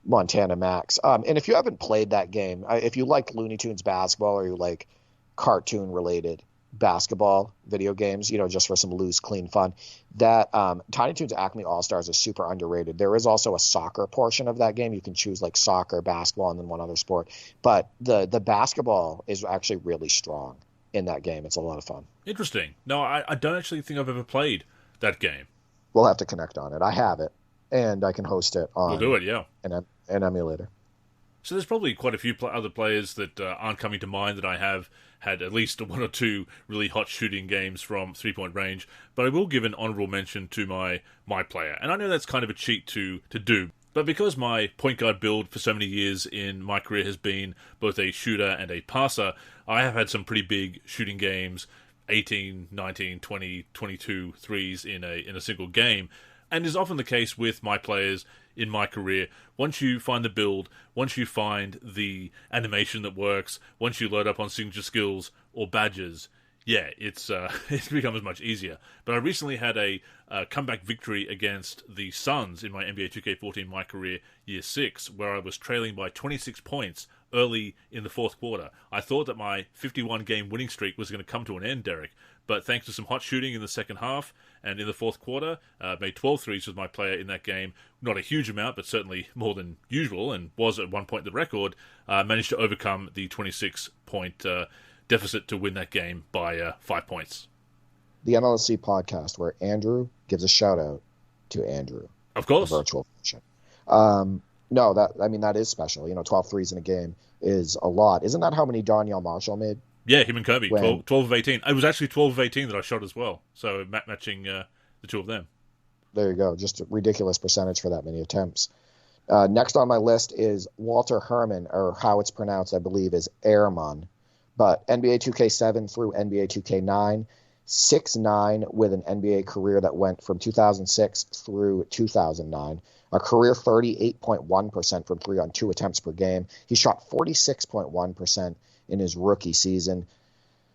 Montana Max. And if you haven't played that game, if you like Looney Tunes basketball or you like cartoon-related basketball video games, just for some loose, clean fun, that Tiny Toons Acme All-Stars is super underrated. There is also a soccer portion of that game. You can choose soccer, basketball, and then one other sport. But the basketball is actually really strong in that game. It's a lot of fun. Interesting. No, I don't actually think I've ever played that game. We'll have to connect on it. I have it, and I can host it on We'll do it, yeah. an emulator. So there's probably quite a few other players that aren't coming to mind that I have had at least one or two really hot shooting games from three-point range, but I will give an honourable mention to my player. And I know that's kind of a cheat to do, but because my point guard build for so many years in my career has been both a shooter and a passer, I have had some pretty big shooting games, 18, 19, 20, 22 threes in a single game. And is often the case with my players in my career. Once you find the build, once you find the animation that works, once you load up on signature skills or badges, yeah, it becomes much easier. But I recently had a comeback victory against the Suns in my NBA 2K14 My Career Year 6, where I was trailing by 26 points early in the fourth quarter. I thought that my 51-game winning streak was going to come to an end, Derek, but thanks to some hot shooting in the second half and in the fourth quarter, made 12 threes with my player in that game. Not a huge amount, but certainly more than usual, and was at one point the record. Managed to overcome the 26-point deficit to win that game by 5 points. The NLSC Podcast, where Andrew gives a shout-out to Andrew. Of course. The virtual function. No, that is special. 12 threes in a game is a lot. Isn't that how many Donyell Marshall made? Yeah, him and Kobe, 12 of 18. It was actually 12 of 18 that I shot as well, so matching the two of them. There you go. Just a ridiculous percentage for that many attempts. Next on my list is Walter Herman, or how it's pronounced, I believe, is Ehrman. But NBA 2K7 through NBA 2K9, 6'9", with an NBA career that went from 2006 through 2009. A career 38.1% from three on 2 attempts per game. He shot 46.1% in his rookie season.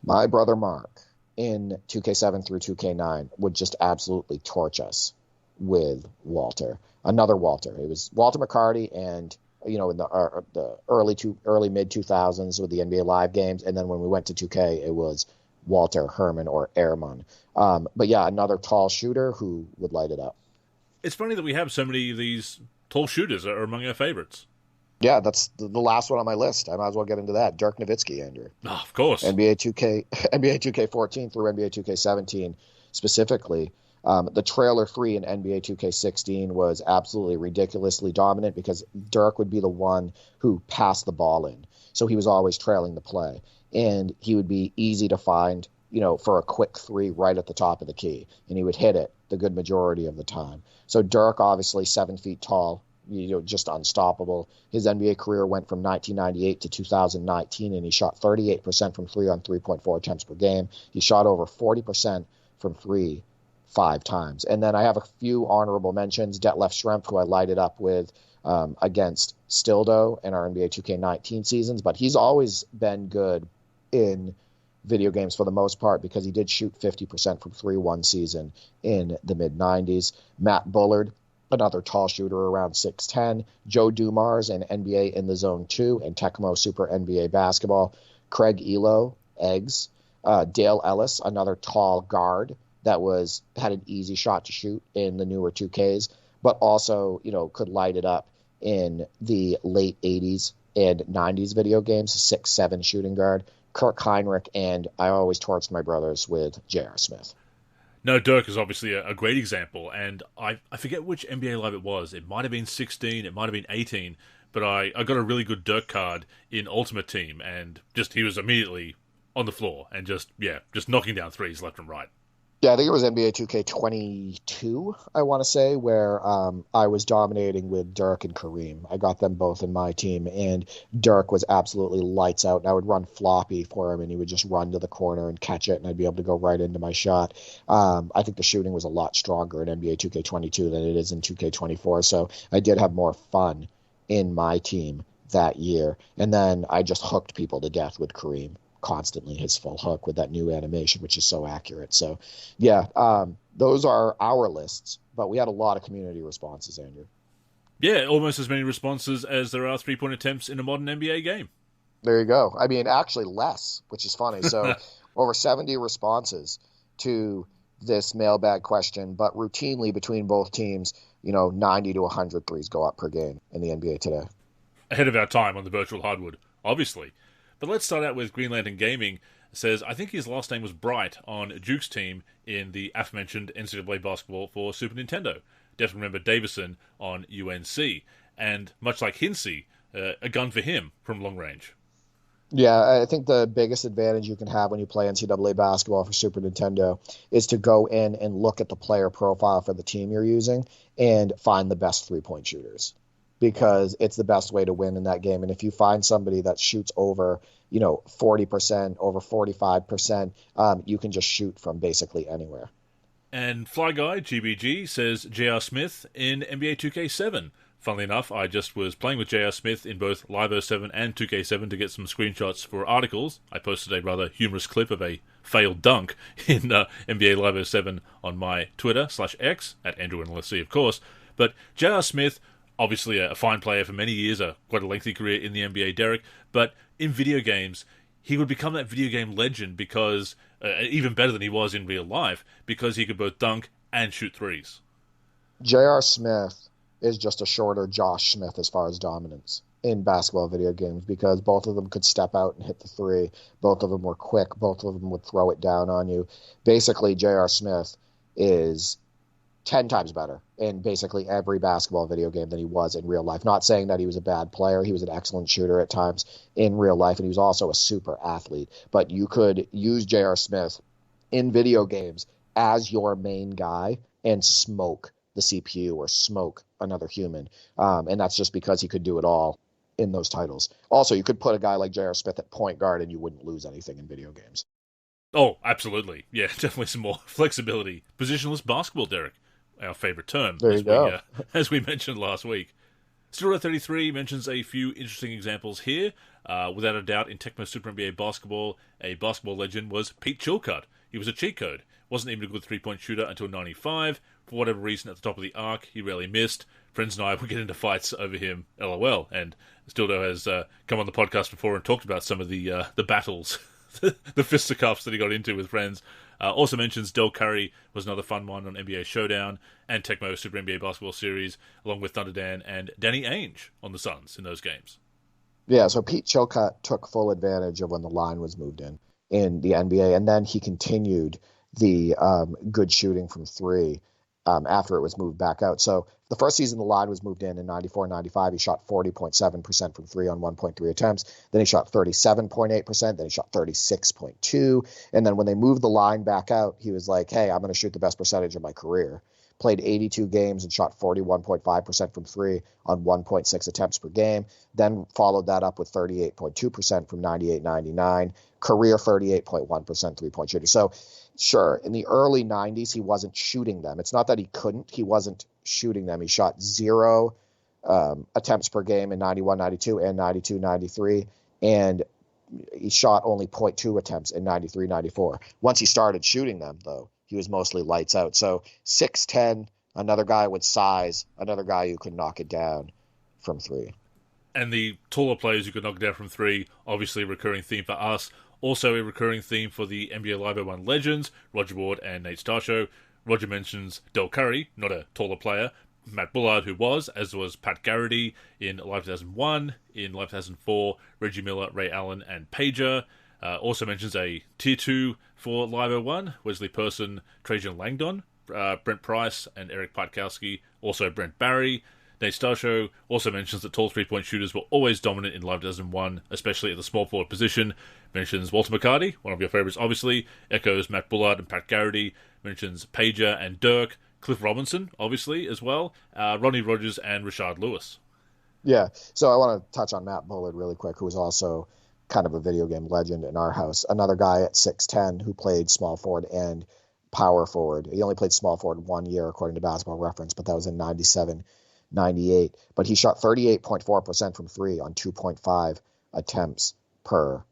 My brother Mark, in 2K7 through 2K9, would just absolutely torch us with Walter. Another Walter. It was Walter McCarty, and in the early mid 2000s with the NBA Live games, and then when we went to 2K, it was Walter Herman or Ehrman. But yeah, another tall shooter who would light it up. It's funny that we have so many of these tall shooters that are among our favorites. Yeah, that's the last one on my list. I might as well get into that. Dirk Nowitzki, Andrew. Oh, of course. NBA 2K14 through NBA 2K17 specifically. The trailer 3 in NBA 2K16 was absolutely ridiculously dominant because Dirk would be the one who passed the ball in. So he was always trailing the play. And he would be easy to find, for a quick 3 right at the top of the key. And he would hit it the good majority of the time. So Dirk, obviously 7 feet tall, just unstoppable. His NBA career went from 1998 to 2019, and he shot 38% from 3 on 3.4 attempts per game. He shot over 40% from 3 5 times. And then I have a few honorable mentions. Detlef Schrempf, who I lighted up with against Stildo in our NBA 2K19 seasons, but he's always been good in video games for the most part because he did shoot 50% from 3 one season in the mid-90s. Matt Bullard, another tall shooter around 6'10". Joe Dumars in NBA in the Zone 2 and Tecmo Super NBA Basketball. Craig Elo, Eggs. Dale Ellis, another tall guard that had an easy shot to shoot in the newer 2Ks, but also, could light it up in the late 80s and 90s video games, 6'7" shooting guard. Kirk Heinrich, and I always torched my brothers with J.R. Smith. No, Dirk is obviously a great example, and I forget which NBA Live it was. It might have been 16, it might have been 18, but I got a really good Dirk card in Ultimate Team, and he was immediately on the floor, and just knocking down threes left and right. Yeah, I think it was NBA 2K22, I want to say, where I was dominating with Dirk and Kareem. I got them both in my team, and Dirk was absolutely lights out, and I would run floppy for him, and he would just run to the corner and catch it, and I'd be able to go right into my shot. I think the shooting was a lot stronger in NBA 2K22 than it is in 2K24, so I did have more fun in my team that year. And then I just hooked people to death with Kareem. Constantly his full hook with that new animation, which is so accurate. So those are our lists, but we had a lot of community responses, Andrew. Yeah, almost as many responses as there are 3-point attempts in a modern NBA game. There you go. I mean, actually less, which is funny. So over 70 responses to this mailbag question, but routinely between both teams, 90 to 100 threes go up per game in the NBA today. Ahead of our time on the virtual hardwood, obviously. But let's start out with Green Lantern Gaming. Says, I think his last name was Bright on Duke's team in the aforementioned NCAA basketball for Super Nintendo. Definitely remember Davison on UNC. And much like Hinsey, a gun for him from long range. Yeah, I think the biggest advantage you can have when you play NCAA basketball for Super Nintendo is to go in and look at the player profile for the team you're using and find the best three-point shooters. Because it's the best way to win in that game. And if you find somebody that shoots over, 40%, over 45%, you can just shoot from basically anywhere. And Fly Guy, GBG, says J.R. Smith in NBA 2K7. Funnily enough, I just was playing with J.R. Smith in both Live 07 and 2K7 to get some screenshots for articles. I posted a rather humorous clip of a failed dunk in NBA Live 07 on my Twitter /X, at Andrew NLSC, of course. But J.R. Smith, obviously a fine player for many years, quite a lengthy career in the NBA, Derek, but in video games, he would become that video game legend because, even better than he was in real life, because he could both dunk and shoot threes. J.R. Smith is just a shorter Josh Smith as far as dominance in basketball video games because both of them could step out and hit the three. Both of them were quick. Both of them would throw it down on you. Basically, J.R. Smith is 10 times better in basically every basketball video game than he was in real life. Not saying that he was a bad player. He was an excellent shooter at times in real life, and he was also a super athlete. But you could use J.R. Smith in video games as your main guy and smoke the CPU or smoke another human. And that's just because he could do it all in those titles. Also, you could put a guy like J.R. Smith at point guard and you wouldn't lose anything in video games. Oh, absolutely. Yeah, definitely some more flexibility. Positionless basketball, Derek. Our favorite term, there you go. As we mentioned last week. Steroid33 mentions a few interesting examples here. Without a doubt, in Tecmo Super NBA Basketball, a basketball legend was Pete Chilcutt. He was a cheat code. Wasn't even a good three-point shooter until 95. For whatever reason, at the top of the arc, he rarely missed. Friends and I would get into fights over him, LOL. And Stildo has come on the podcast before and talked about some of the battles, the fisticuffs that he got into with friends. Also mentions Del Curry was another fun one on NBA Showdown and Tecmo Super NBA Basketball Series, along with Thunder Dan and Danny Ainge on the Suns in those games. Yeah, so Pete Chilcutt took full advantage of when the line was moved in the NBA, and then he continued the good shooting from three after it was moved back out. So the first season the line was moved in 94-95. He shot 40.7% from three on 1.3 attempts. Then he shot 37.8%. Then he shot 36.2. And then when they moved the line back out, he was like, hey, I'm going to shoot the best percentage of my career. Played 82 games and shot 41.5% from three on 1.6 attempts per game. Then followed that up with 38.2% from 98-99. Career 38.1% three-point shooter. So sure, in the early 90s, he wasn't shooting them. It's not that he couldn't. He wasn't shooting them. He shot 0 attempts per game in 91-92 and 92-93. And he shot only 0.2 attempts in 93-94. Once he started shooting them, though, he was mostly lights out. So 6'10", another guy with size, another guy who could knock it down from three. And the taller players who could knock it down from three, obviously a recurring theme for us. Also a recurring theme for the NBA Live 01 legends, Roger Ward and Nate Starshow. Roger mentions Del Curry, not a taller player. Matt Bullard, who was, as was Pat Garrity in Live 2001, in Live 2004, Reggie Miller, Ray Allen, and Pager. Also mentions a Tier 2 for Live 01, Wesley Person, Trajan Langdon, Brent Price, and Eric Piatkowski. Also Brent Barry. Nate Starshow also mentions that tall three-point shooters were always dominant in Live 2001, especially at the small forward position. Mentions Walter McCarty, one of your favourites obviously. Echoes Matt Bullard and Pat Garrity. Mentions Pager and Dirk. Cliff Robinson, obviously, as well. Rodney Rogers and Rashard Lewis. Yeah, so I want to touch on Matt Bullard really quick, who was also kind of a video game legend in our house. Another guy at 6'10" who played small forward and power forward. He only played small forward 1 year, according to Basketball Reference, but that was in 97-98. But he shot 38.4% from three on 2.5 attempts per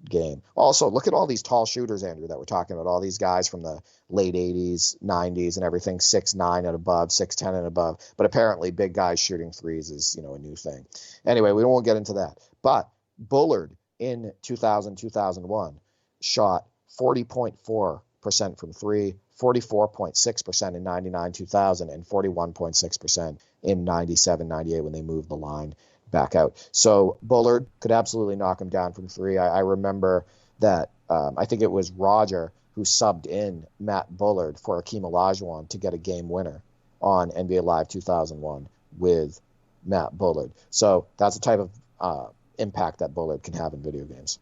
game. Also, look at all these tall shooters, Andrew, that we're talking about. All these guys from the late 80s, 90s, and everything, 6'9" and above, 6'10" and above. But apparently big guys shooting threes is, a new thing. Anyway, we won't get into that. But Bullard in 2000-2001 shot 40.4% from three, 44.6% in 99-2000, and 41.6% in 97-98 when they moved the line back out. So Bullard could absolutely knock him down from three. I remember that I think it was Roger who subbed in Matt Bullard for Akeem Olajuwon to get a game winner on NBA Live 2001 with Matt Bullard. So that's the type of impact that Bullard can have in video games.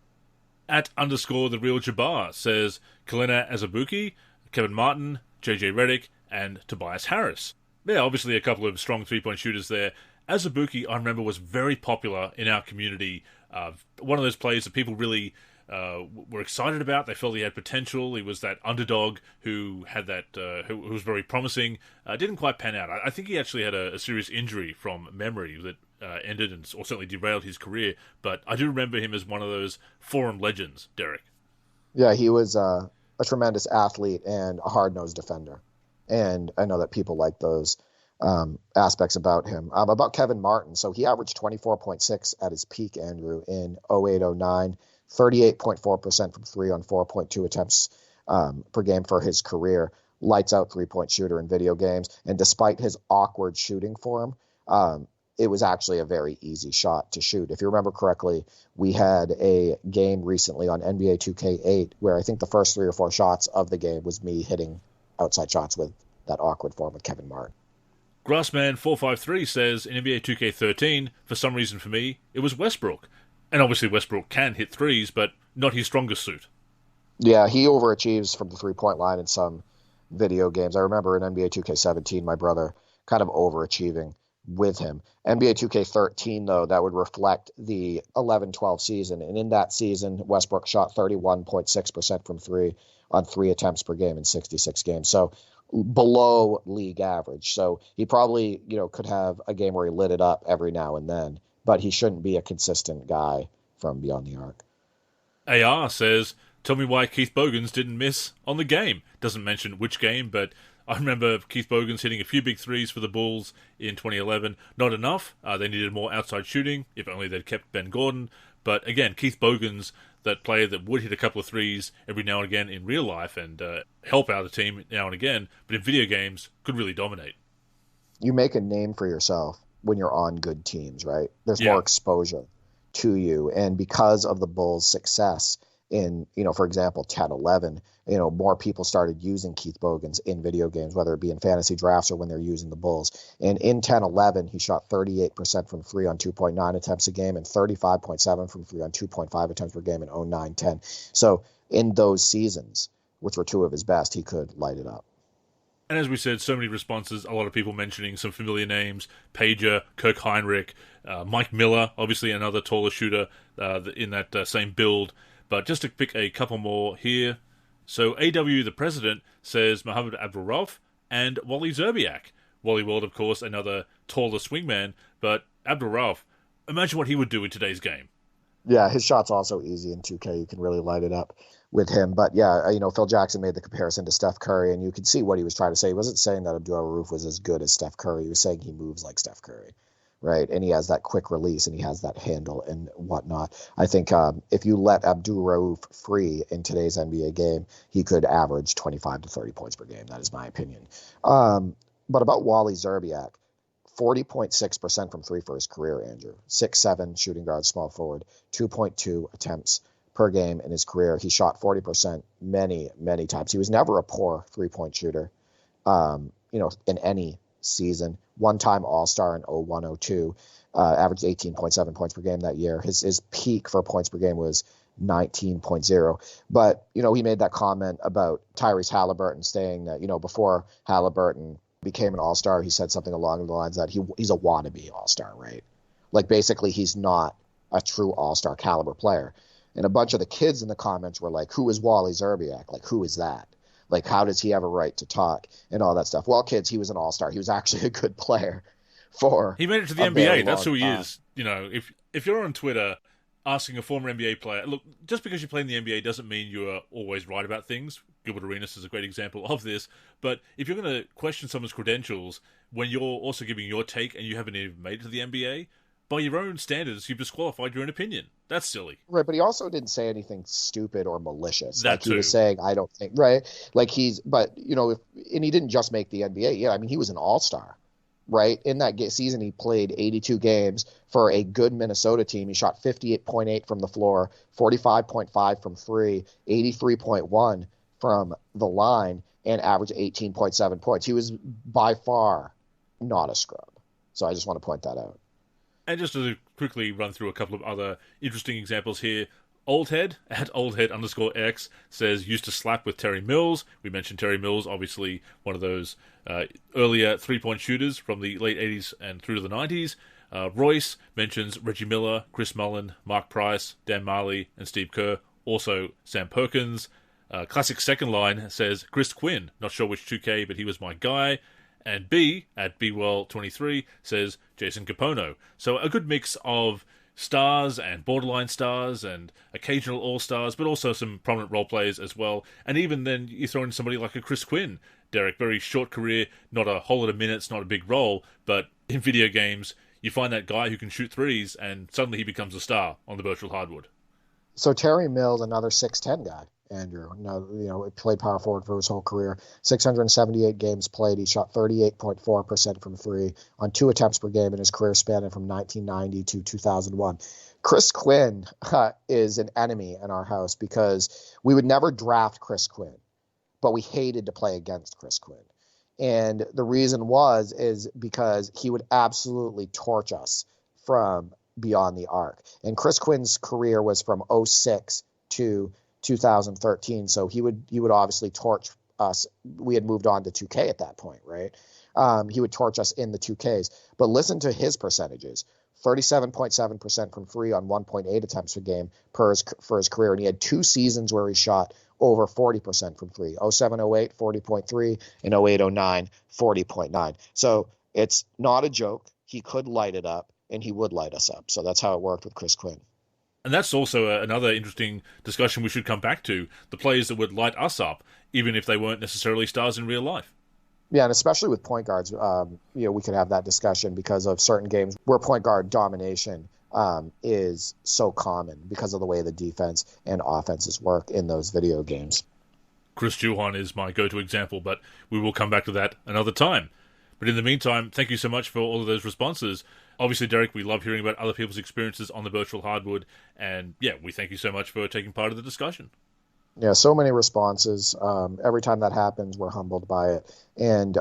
At _ the real Jabbar says Kalina Azubuike, Kevin Martin, JJ Redick, and Tobias Harris. Yeah, obviously a couple of strong three-point shooters there. Azubuike, I remember, was very popular in our community. One of those players that people really were excited about. They felt he had potential. He was that underdog who had that, who was very promising. Didn't quite pan out. I think he actually had a serious injury from memory that ended or certainly derailed his career. But I do remember him as one of those forum legends, Derek. Yeah, he was a tremendous athlete and a hard-nosed defender. And I know that people like those aspects about him. About Kevin Martin, so he averaged 24.6 at his peak, Andrew, in 08-09, 38.4% from three on 4.2 attempts per game for his career. Lights out three-point shooter in video games. And despite his awkward shooting form, it was actually a very easy shot to shoot. If you remember correctly, we had a game recently on NBA 2K8 where I think the first 3 or 4 shots of the game was me hitting outside shots with that awkward form with Kevin Martin. Grassman453 says, in NBA 2K13, for some reason for me, it was Westbrook. And obviously Westbrook can hit threes, but not his strongest suit. Yeah, he overachieves from the three-point line in some video games. I remember in NBA 2K17, my brother kind of overachieving with him. NBA 2K13, though, that would reflect the 11-12 season. And in that season, Westbrook shot 31.6% from three on 3 attempts per game in 66 games. So below league average. So he probably, could have a game where he lit it up every now and then, but he shouldn't be a consistent guy from beyond the arc. AR says, tell me why Keith Bogans didn't miss on the game. Doesn't mention which game, but I remember Keith Bogans hitting a few big threes for the Bulls in 2011. Not enough. They needed more outside shooting, if only they'd kept Ben Gordon. But again, Keith Bogans, that player that would hit a couple of threes every now and again in real life and help out the team now and again, but in video games, could really dominate. You make a name for yourself when you're on good teams, right? There's more exposure to you. And because of the Bulls' success in, for example, 10, 11, more people started using Keith Bogans in video games, whether it be in fantasy drafts or when they're using the Bulls. And in 10, 11, he shot 38% from three on 2.9 attempts a game and 35.7 from three on 2.5 attempts per game in 09, 10. So in those seasons, which were two of his best, he could light it up. And as we said, so many responses, a lot of people mentioning some familiar names, Pager, Kirk Heinrich, Mike Miller, obviously another taller shooter in that same build. But just to pick a couple more here. So AW, the president, says Mohamed Abdul-Rauf and Wally Zerbiak. Wally World, of course, another taller swingman. But Abdul-Rauf, imagine what he would do in today's game. Yeah, his shot's also easy in 2K. You can really light it up with him. But yeah, Phil Jackson made the comparison to Steph Curry, and you could see what he was trying to say. He wasn't saying that Abdul-Rauf was as good as Steph Curry. He was saying he moves like Steph Curry, right? And he has that quick release, and he has that handle and whatnot. I think if you let Abdul-Rauf free in today's NBA game, he could average 25 to 30 points per game. That is my opinion. But about Wally Zerbiak, 40.6% from three for his career, Andrew. 6'7", shooting guard, small forward, 2.2 attempts per game in his career. He shot 40% many, many times. He was never a poor three-point shooter, in any season. One-time All-Star in 01-02, averaged 18.7 points per game that year. His peak for points per game was 19.0. But, he made that comment about Tyrese Halliburton saying that, before Halliburton became an all-star, he said something along the lines that he's a wannabe all-star, right? Like, basically, he's not a true all-star caliber player. And a bunch of the kids in the comments were like, who is Wally Zerbiak? Like, who is that? Like, how does he have a right to talk and all that stuff? Well, kids, he was an all-star. He was actually a good player for He made it to the NBA. That's who he is. If you're on Twitter asking a former NBA player, look, just because you play in the NBA doesn't mean you are always right about things. Gilbert Arenas is a great example of this. But if you're going to question someone's credentials when you're also giving your take and you haven't even made it to the NBA, by your own standards, you've disqualified your own opinion. That's silly. Right, but he also didn't say anything stupid or malicious. That like too. He was saying, I don't think, right? Like and he didn't just make the NBA. Yeah, I mean, he was an all-star, right? In that season, he played 82 games for a good Minnesota team. He shot 58.8 from the floor, 45.5 from three, 83.1 from the line, and averaged 18.7 points. He was by far not a scrub. So I just want to point that out. And just to quickly run through a couple of other interesting examples here, Oldhead, at oldhead_x, says, used to slap with Terry Mills. We mentioned Terry Mills, obviously one of those earlier three-point shooters from the late 80s and through to the 90s. Royce mentions Reggie Miller, Chris Mullin, Mark Price, Dan Marley, and Steve Kerr. Also Sam Perkins. Classic second line says, Chris Quinn, not sure which 2K, but he was my guy. And B, at BWell23, says Jason Capono. So a good mix of stars and borderline stars and occasional all-stars, but also some prominent role players as well. And even then you throw in somebody like a Chris Quinn, Derek. Very short career, not a whole lot of minutes, not a big role, but in video games you find that guy who can shoot threes and suddenly he becomes a star on the virtual hardwood. So Terry Mills, another 6'10 guy, Andrew. He played power forward for his whole career. 678 games played. He shot 38.4% from three on 2 attempts per game in his career spanning from 1990 to 2001. Chris Quinn is an enemy in our house because we would never draft Chris Quinn, but we hated to play against Chris Quinn. And the reason is because he would absolutely torch us from beyond the arc. And Chris Quinn's career was from 06 to 2013, so he would obviously torch us. We had moved on to 2K at that point, right? He would torch us in the 2Ks. But listen to his percentages. 37.7% from three on 1.8 attempts per game for his career. And he had 2 seasons where he shot over 40% from three. 07-08, 40.3, and 08-09, 40.9. So it's not a joke. He could light it up, and he would light us up. So that's how it worked with Chris Quinn. And that's also another interesting discussion we should come back to. The players that would light us up, even if they weren't necessarily stars in real life. Yeah, and especially with point guards, we could have that discussion because of certain games where point guard domination is so common because of the way the defense and offenses work in those video games. Chris Juhan is my go-to example, but we will come back to that another time. But in the meantime, thank you so much for all of those responses. Obviously, Derek, we love hearing about other people's experiences on the virtual hardwood. And yeah, we thank you so much for taking part of the discussion. Yeah, so many responses. Every time that happens, we're humbled by it. And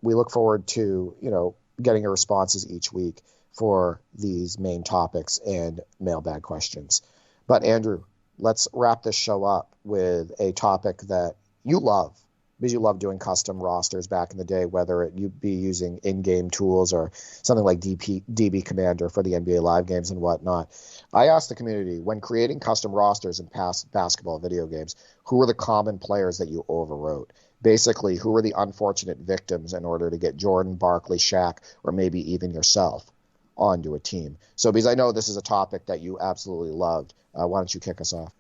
we look forward to, getting your responses each week for these main topics and mailbag questions. But Andrew, let's wrap this show up with a topic that you love, because you love doing custom rosters back in the day, whether you'd be using in-game tools or something like DB Commander for the NBA Live games and whatnot. I asked the community, when creating custom rosters in past basketball video games, who were the common players that you overwrote? Basically, who were the unfortunate victims in order to get Jordan, Barkley, Shaq, or maybe even yourself onto a team? So because I know this is a topic that you absolutely loved, why don't you kick us off?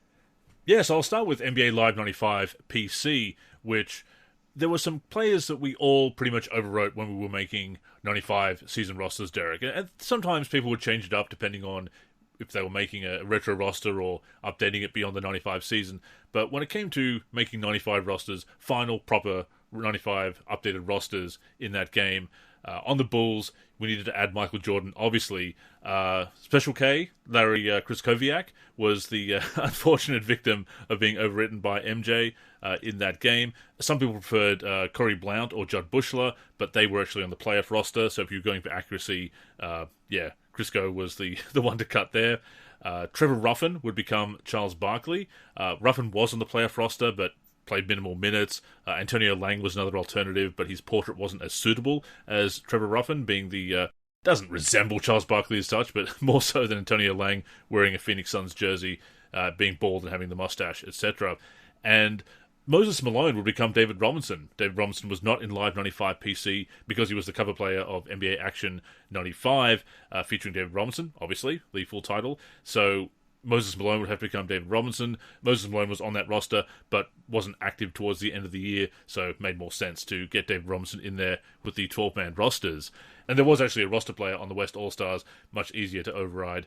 Yes, I'll start with NBA Live 95 PC, which there were some players that we all pretty much overwrote when we were making 95 season rosters, Derek. And sometimes people would change it up depending on if they were making a retro roster or updating it beyond the 95 season. But when it came to making 95 rosters, final proper 95 updated rosters in that game, on the Bulls, we needed to add Michael Jordan. Obviously, Special K, Larry Kryskowiak, was the unfortunate victim of being overwritten by MJ in that game. Some people preferred Corey Blount or Judd Bushler, but they were actually on the playoff roster. So if you're going for accuracy, Crisco was the one to cut there. Trevor Ruffin would become Charles Barkley. Ruffin was on the playoff roster, but played minimal minutes. Antonio Lang was another alternative, but his portrait wasn't as suitable as Trevor Ruffin, being the doesn't resemble Charles Barkley as such, but more so than Antonio Lang wearing a Phoenix Suns jersey, being bald and having the mustache, etc. And Moses Malone would become David Robinson. David Robinson was not in Live 95 PC because he was the cover player of NBA Action 95, featuring David Robinson, obviously, the full title. So Moses Malone would have to become David Robinson. Moses Malone was on that roster, but wasn't active towards the end of the year, so it made more sense to get David Robinson in there with the 12-man rosters. And there was actually a roster player on the West All-Stars, much easier to override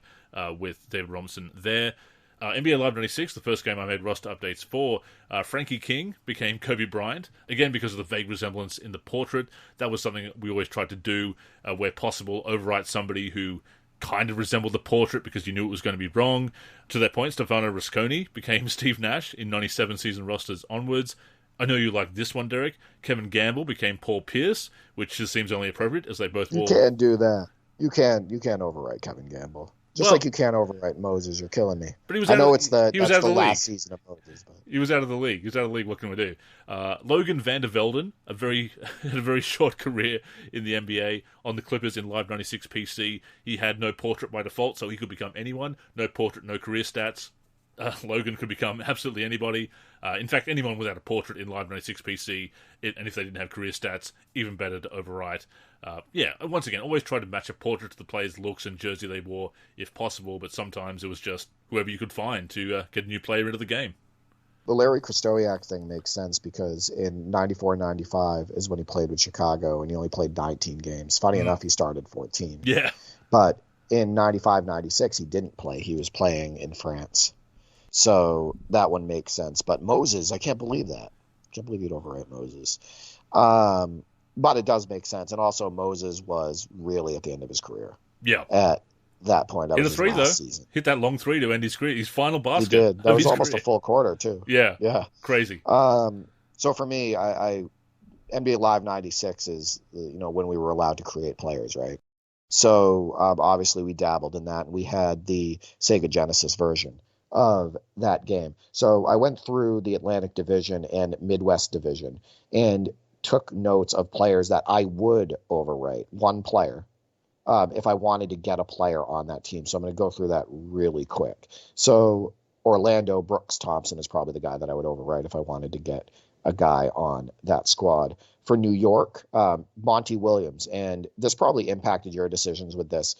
with David Robinson there. NBA Live 96, the first game I made roster updates for, Frankie King became Kobe Bryant, again because of the vague resemblance in the portrait. That was something that we always tried to do, where possible, overwrite somebody who kind of resembled the portrait because you knew it was going to be wrong. To that point, Stefano Rusconi became Steve Nash in 97 season rosters onwards. I know you like this one, Derek. Kevin Gamble became Paul Pierce, which just seems only appropriate as they both wore... You can't do that. You can't overwrite Kevin Gamble. Just like you can't overwrite Moses. You're killing me. But he was I know it's the last season of Moses. But. He was out of the league. What can we do? Logan Van der Velden, had a very short career in the NBA on the Clippers in Live 96 PC. He had no portrait by default, so he could become anyone. No portrait, no career stats. Logan could become absolutely anybody. In fact, anyone without a portrait in Live 96 PC, and if they didn't have career stats, even better to overwrite. Once again, always try to match a portrait to the player's looks and jersey they wore, if possible, but sometimes it was just whoever you could find to get a new player into the game. The Larry Kryskowiak thing makes sense because in 94-95 is when he played with Chicago, and he only played 19 games. Funny enough, he started 14. Yeah. But in 95-96, he didn't play. He was playing in France. So that one makes sense. But Moses, I can't believe that. I can't believe you'd overwrite Moses. But it does make sense. And also Moses was really at the end of his career. Yeah. At that point. That hit was a three, his last though. season. Hit that long three to end his career. His final basket. He did. That was almost career. a full quarter, too. Yeah. Yeah. Crazy. So for me, I NBA Live 96 is, when we were allowed to create players, right? So obviously we dabbled in that. And we had the Sega Genesis version of that game. So I went through the Atlantic Division and Midwest Division and took notes of players that I would overwrite, one player, if I wanted to get a player on that team. So I'm going to go through that really quick. So Orlando Brooks Thompson is probably the guy that I would overwrite if I wanted to get a guy on that squad. For New York, Monty Williams, and this probably impacted your decisions with this.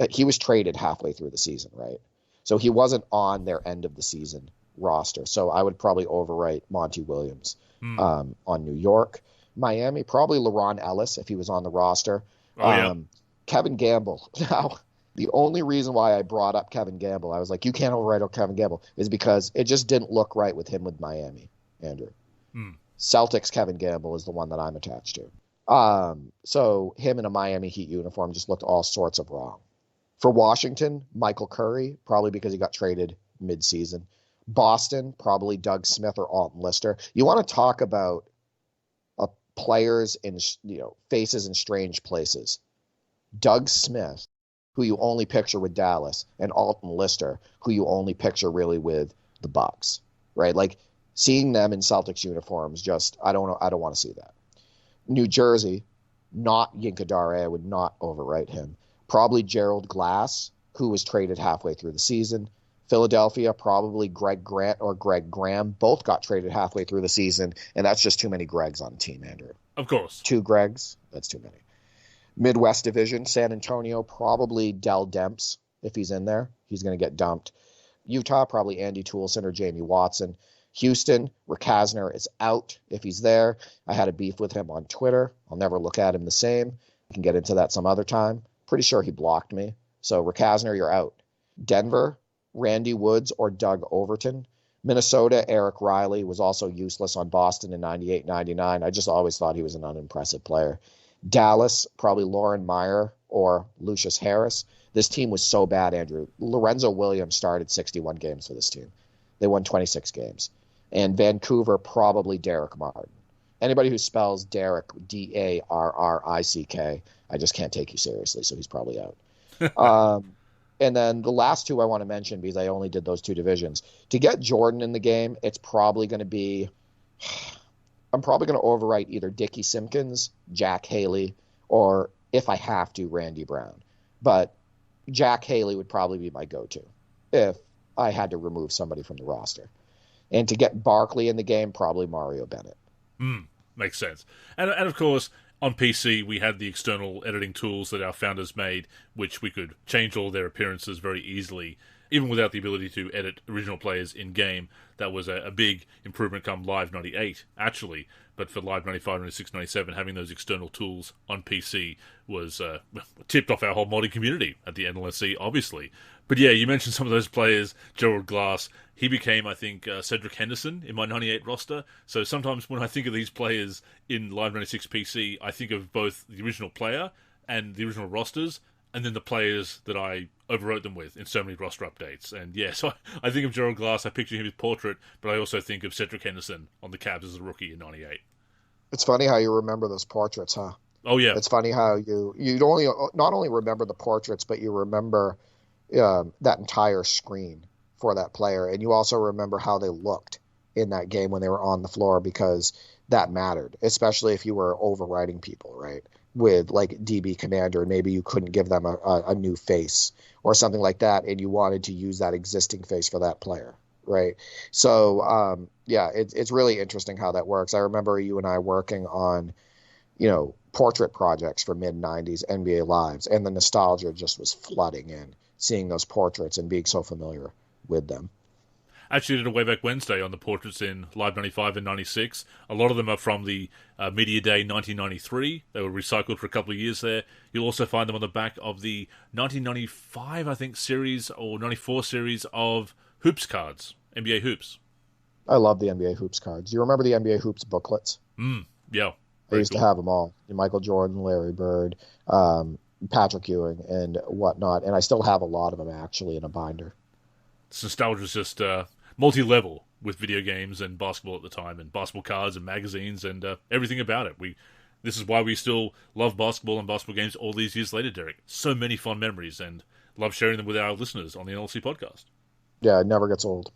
He was traded halfway through the season, right? So he wasn't on their end of the season roster. So I would probably overwrite Monty Williams on New York. Miami, probably LaRon Ellis if he was on the roster. Kevin Gamble. Now, the only reason why I brought up Kevin Gamble, I was like, you can't overwrite Kevin Gamble, is because it just didn't look right with him with Miami, Andrew. Celtics Kevin Gamble is the one that I'm attached to. So him in a Miami Heat uniform just looked all sorts of wrong. For Washington, Michael Curry, probably because he got traded mid-season. Boston, probably Doug Smith or Alton Lister. You want to talk about players in faces in strange places. Doug Smith, who you only picture with Dallas, and Alton Lister, who you only picture really with the Bucks, right? Like seeing them in Celtics uniforms, just I don't want to see that. New Jersey, not Yinka Dare, I would not overwrite him. Probably Gerald Glass, who was traded halfway through the season. Philadelphia, probably Greg Grant or Greg Graham. Both got traded halfway through the season, and that's just too many Gregs on the team, Andrew. Of course. 2 Gregs, that's too many. Midwest Division, San Antonio, probably Dell Demps. If he's in there, he's going to get dumped. Utah, probably Andy Toolson or Jamie Watson. Houston, Rick Hasner is out if he's there. I had a beef with him on Twitter. I'll never look at him the same. We can get into that some other time. Pretty sure he blocked me. So Rick Hasner, you're out. Denver, Randy Woods or Doug Overton. Minnesota, Eric Riley was also useless on Boston in 98-99. I just always thought he was an unimpressive player. Dallas, probably Lauren Meyer or Lucius Harris. This team was so bad, Andrew. Lorenzo Williams started 61 games for this team. They won 26 games. And Vancouver, probably Derek Martin. Anybody who spells Derek, D-A-R-R-I-C-K, I just can't take you seriously, so he's probably out. And then the last 2 I want to mention, because I only did those 2 divisions. To get Jordan in the game, it's probably going to be, I'm probably going to overwrite either Dickie Simpkins, Jack Haley, or if I have to, Randy Brown. But Jack Haley would probably be my go-to if I had to remove somebody from the roster. And to get Barkley in the game, probably Mario Bennett. Makes sense. And of course, on PC, we had the external editing tools that our founders made, which we could change all their appearances very easily, even without the ability to edit original players in-game. That was a big improvement come Live 98, actually. But for Live 95, 96, 97, having those external tools on PC was tipped off our whole modding community at the NLSC, obviously. But yeah, you mentioned some of those players, Gerald Glass. He became, I think, Cedric Henderson in my 98 roster. So sometimes when I think of these players in Live 96 PC, I think of both the original player and the original rosters, and then the players that I overwrote them with in so many roster updates. And yeah, so I think of Gerald Glass, I picture him his portrait, but I also think of Cedric Henderson on the Cavs as a rookie in 98. It's funny how you remember those portraits, huh? Oh, yeah. It's funny how you not only remember the portraits, but you remember that entire screen for that player. And you also remember how they looked in that game when they were on the floor, because that mattered, especially if you were overriding people, right? With like DB Commander, and maybe you couldn't give them a new face or something like that, and you wanted to use that existing face for that player, right? So, yeah, it's really interesting how that works. I remember you and I working on, portrait projects for mid-90s NBA Lives, and the nostalgia just was flooding in, seeing those portraits and being so familiar with them. Actually did a Way Back Wednesday on the portraits in Live 95 and 96. A lot of them are from the Media Day 1993. They were recycled for a couple of years there. You'll also find them on the back of the 1995, I think, series, or 94 series of Hoops cards, NBA Hoops. I love the NBA Hoops cards. You remember the NBA Hoops booklets? Yeah. I used to have them all. Michael Jordan, Larry Bird, Patrick Ewing, and whatnot. And I still have a lot of them, actually, in a binder. This nostalgia is just multi-level with video games and basketball at the time, and basketball cards and magazines and everything about it. This is why we still love basketball and basketball games all these years later, Derek. So many fond memories, and love sharing them with our listeners on the NLSC Podcast. Yeah, it never gets old.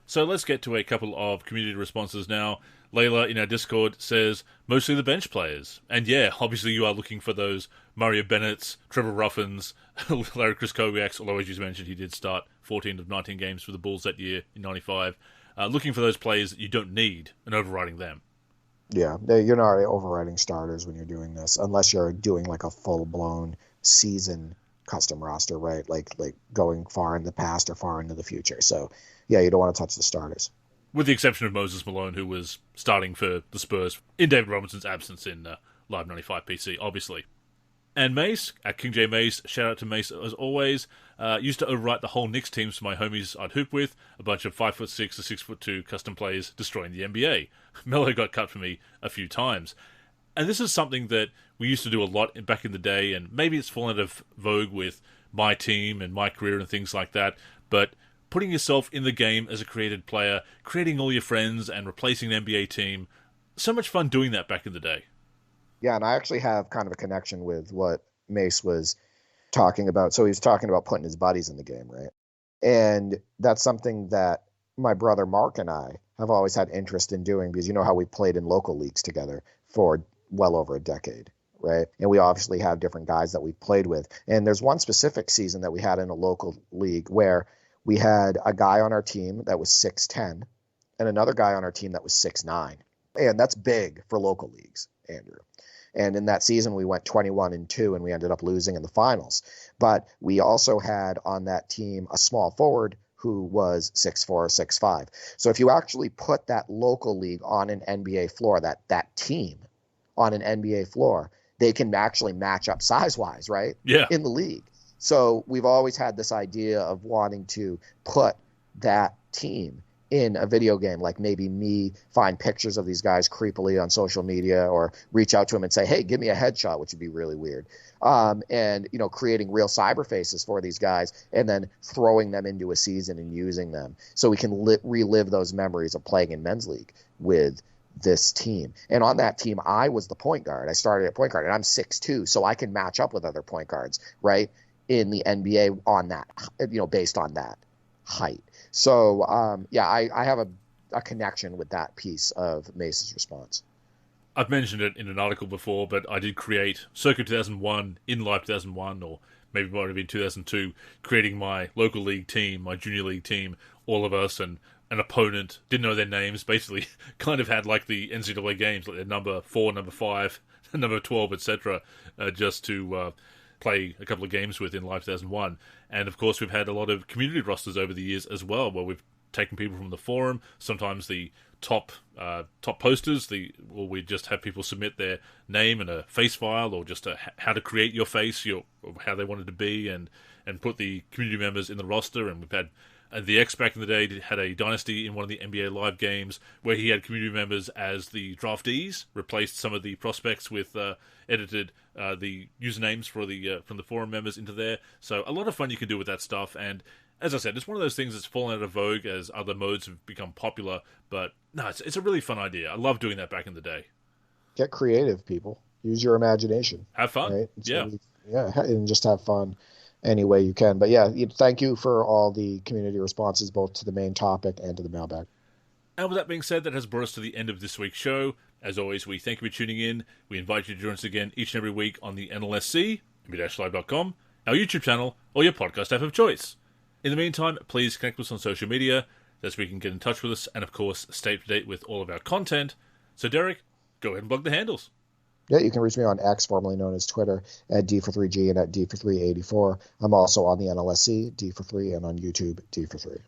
So let's get to a couple of community responses now. Layla in our Discord says, mostly the bench players. And yeah, obviously you are looking for those Mario Bennett's, Trevor Ruffins, Larry Kriskowiaks, although as you mentioned, he did start 14 of 19 games for the Bulls that year in 95. Looking for those players that you don't need and overriding them. Yeah, you're not overriding starters when you're doing this, unless you're doing like a full-blown season custom roster, right? Like going far in the past or far into the future. So yeah, you don't want to touch the starters. With the exception of Moses Malone, who was starting for the Spurs in David Robinson's absence in Live 95 PC, obviously. And Mace, at King J Mace, shout out to Mace as always, used to overwrite the whole Knicks teams for my homies I'd hoop with, a bunch of 5'6" to 6'2" custom players destroying the NBA. Melo got cut for me a few times. And this is something that we used to do a lot back in the day, and maybe it's fallen out of vogue with my team and my career and things like that, but putting yourself in the game as a created player, creating all your friends and replacing an NBA team, so much fun doing that back in the day. Yeah, and I actually have kind of a connection with what Mace was talking about. So he was talking about putting his buddies in the game, right? And that's something that my brother Mark and I have always had interest in doing, because you know how we played in local leagues together for well over a decade, right? And we obviously have different guys that we played with. And there's one specific season that we had in a local league where we had a guy on our team that was 6'10" and another guy on our team that was 6'9". And that's big for local leagues, Andrew. And in that season, we went 21-2, and we ended up losing in the finals. But we also had on that team a small forward who was 6'4", 6'5". So if you actually put that local league on an NBA floor, that team on an NBA floor, they can actually match up size-wise, right? Yeah. In the league. So we've always had this idea of wanting to put that team in a video game, like maybe me find pictures of these guys creepily on social media, or reach out to them and say, hey, give me a headshot, which would be really weird. And, you know, creating real cyber faces for these guys and then throwing them into a season and using them so we can relive those memories of playing in men's league with this team. And on that team, I was the point guard. I started at point guard, and I'm 6'2", so I can match up with other point guards, right, in the NBA on that, you know, based on that height. So, I have a connection with that piece of Mace's response. I've mentioned it in an article before, but I did create circa 2001, in Live 2001, or maybe it might have been 2002, creating my local league team, my junior league team, all of us, and an opponent, didn't know their names, basically kind of had like the NCAA games, like their number 4, number 5, number 12, etc., just to play a couple of games with in Live 2001. And of course, we've had a lot of community rosters over the years as well, where we've taken people from the forum, sometimes the top posters, we just have people submit their name and a face file, or just how to create your face, how they wanted to be, and put the community members in the roster. And we've had the X back in the day had a dynasty in one of the NBA Live games where he had community members as the draftees, replaced some of the prospects with edited the usernames for from the forum members into there. So a lot of fun you can do with that stuff. And as I said, it's one of those things that's fallen out of vogue as other modes have become popular. But no, it's a really fun idea. I love doing that back in the day. Get creative, people. Use your imagination. Have fun. Right? Yeah. And just have fun any way you can. But yeah, thank you for all the community responses, both to the main topic and to the mailbag. And with that being said, that has brought us to the end of this week's show. As always, we thank you for tuning in. We invite you to join us again each and every week on the NLSC, NBA-live.com, our YouTube channel, or your podcast app of choice. In the meantime, please connect with us on social media. That's where you can get in touch with us and, of course, stay up to date with all of our content. So, Derek, go ahead and plug the handles. Yeah, you can reach me on X, formerly known as Twitter, at D43G and at D4384. I'm also on the NLSC, D43, and on YouTube, D43.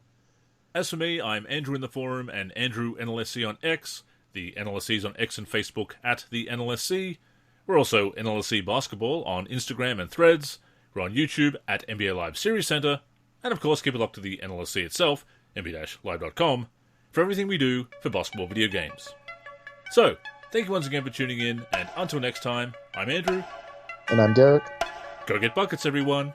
As for me, I'm Andrew in the forum and Andrew NLSC on X. The NLSC is on X and Facebook at the NLSC. We're also NLSC Basketball on Instagram and Threads. We're on YouTube at NBA Live Series Center. And of course, keep it locked to the NLSC itself, NBA-live.com, for everything we do for basketball video games. So, thank you once again for tuning in, and until next time, I'm Andrew. And I'm Derek. Go get buckets, everyone.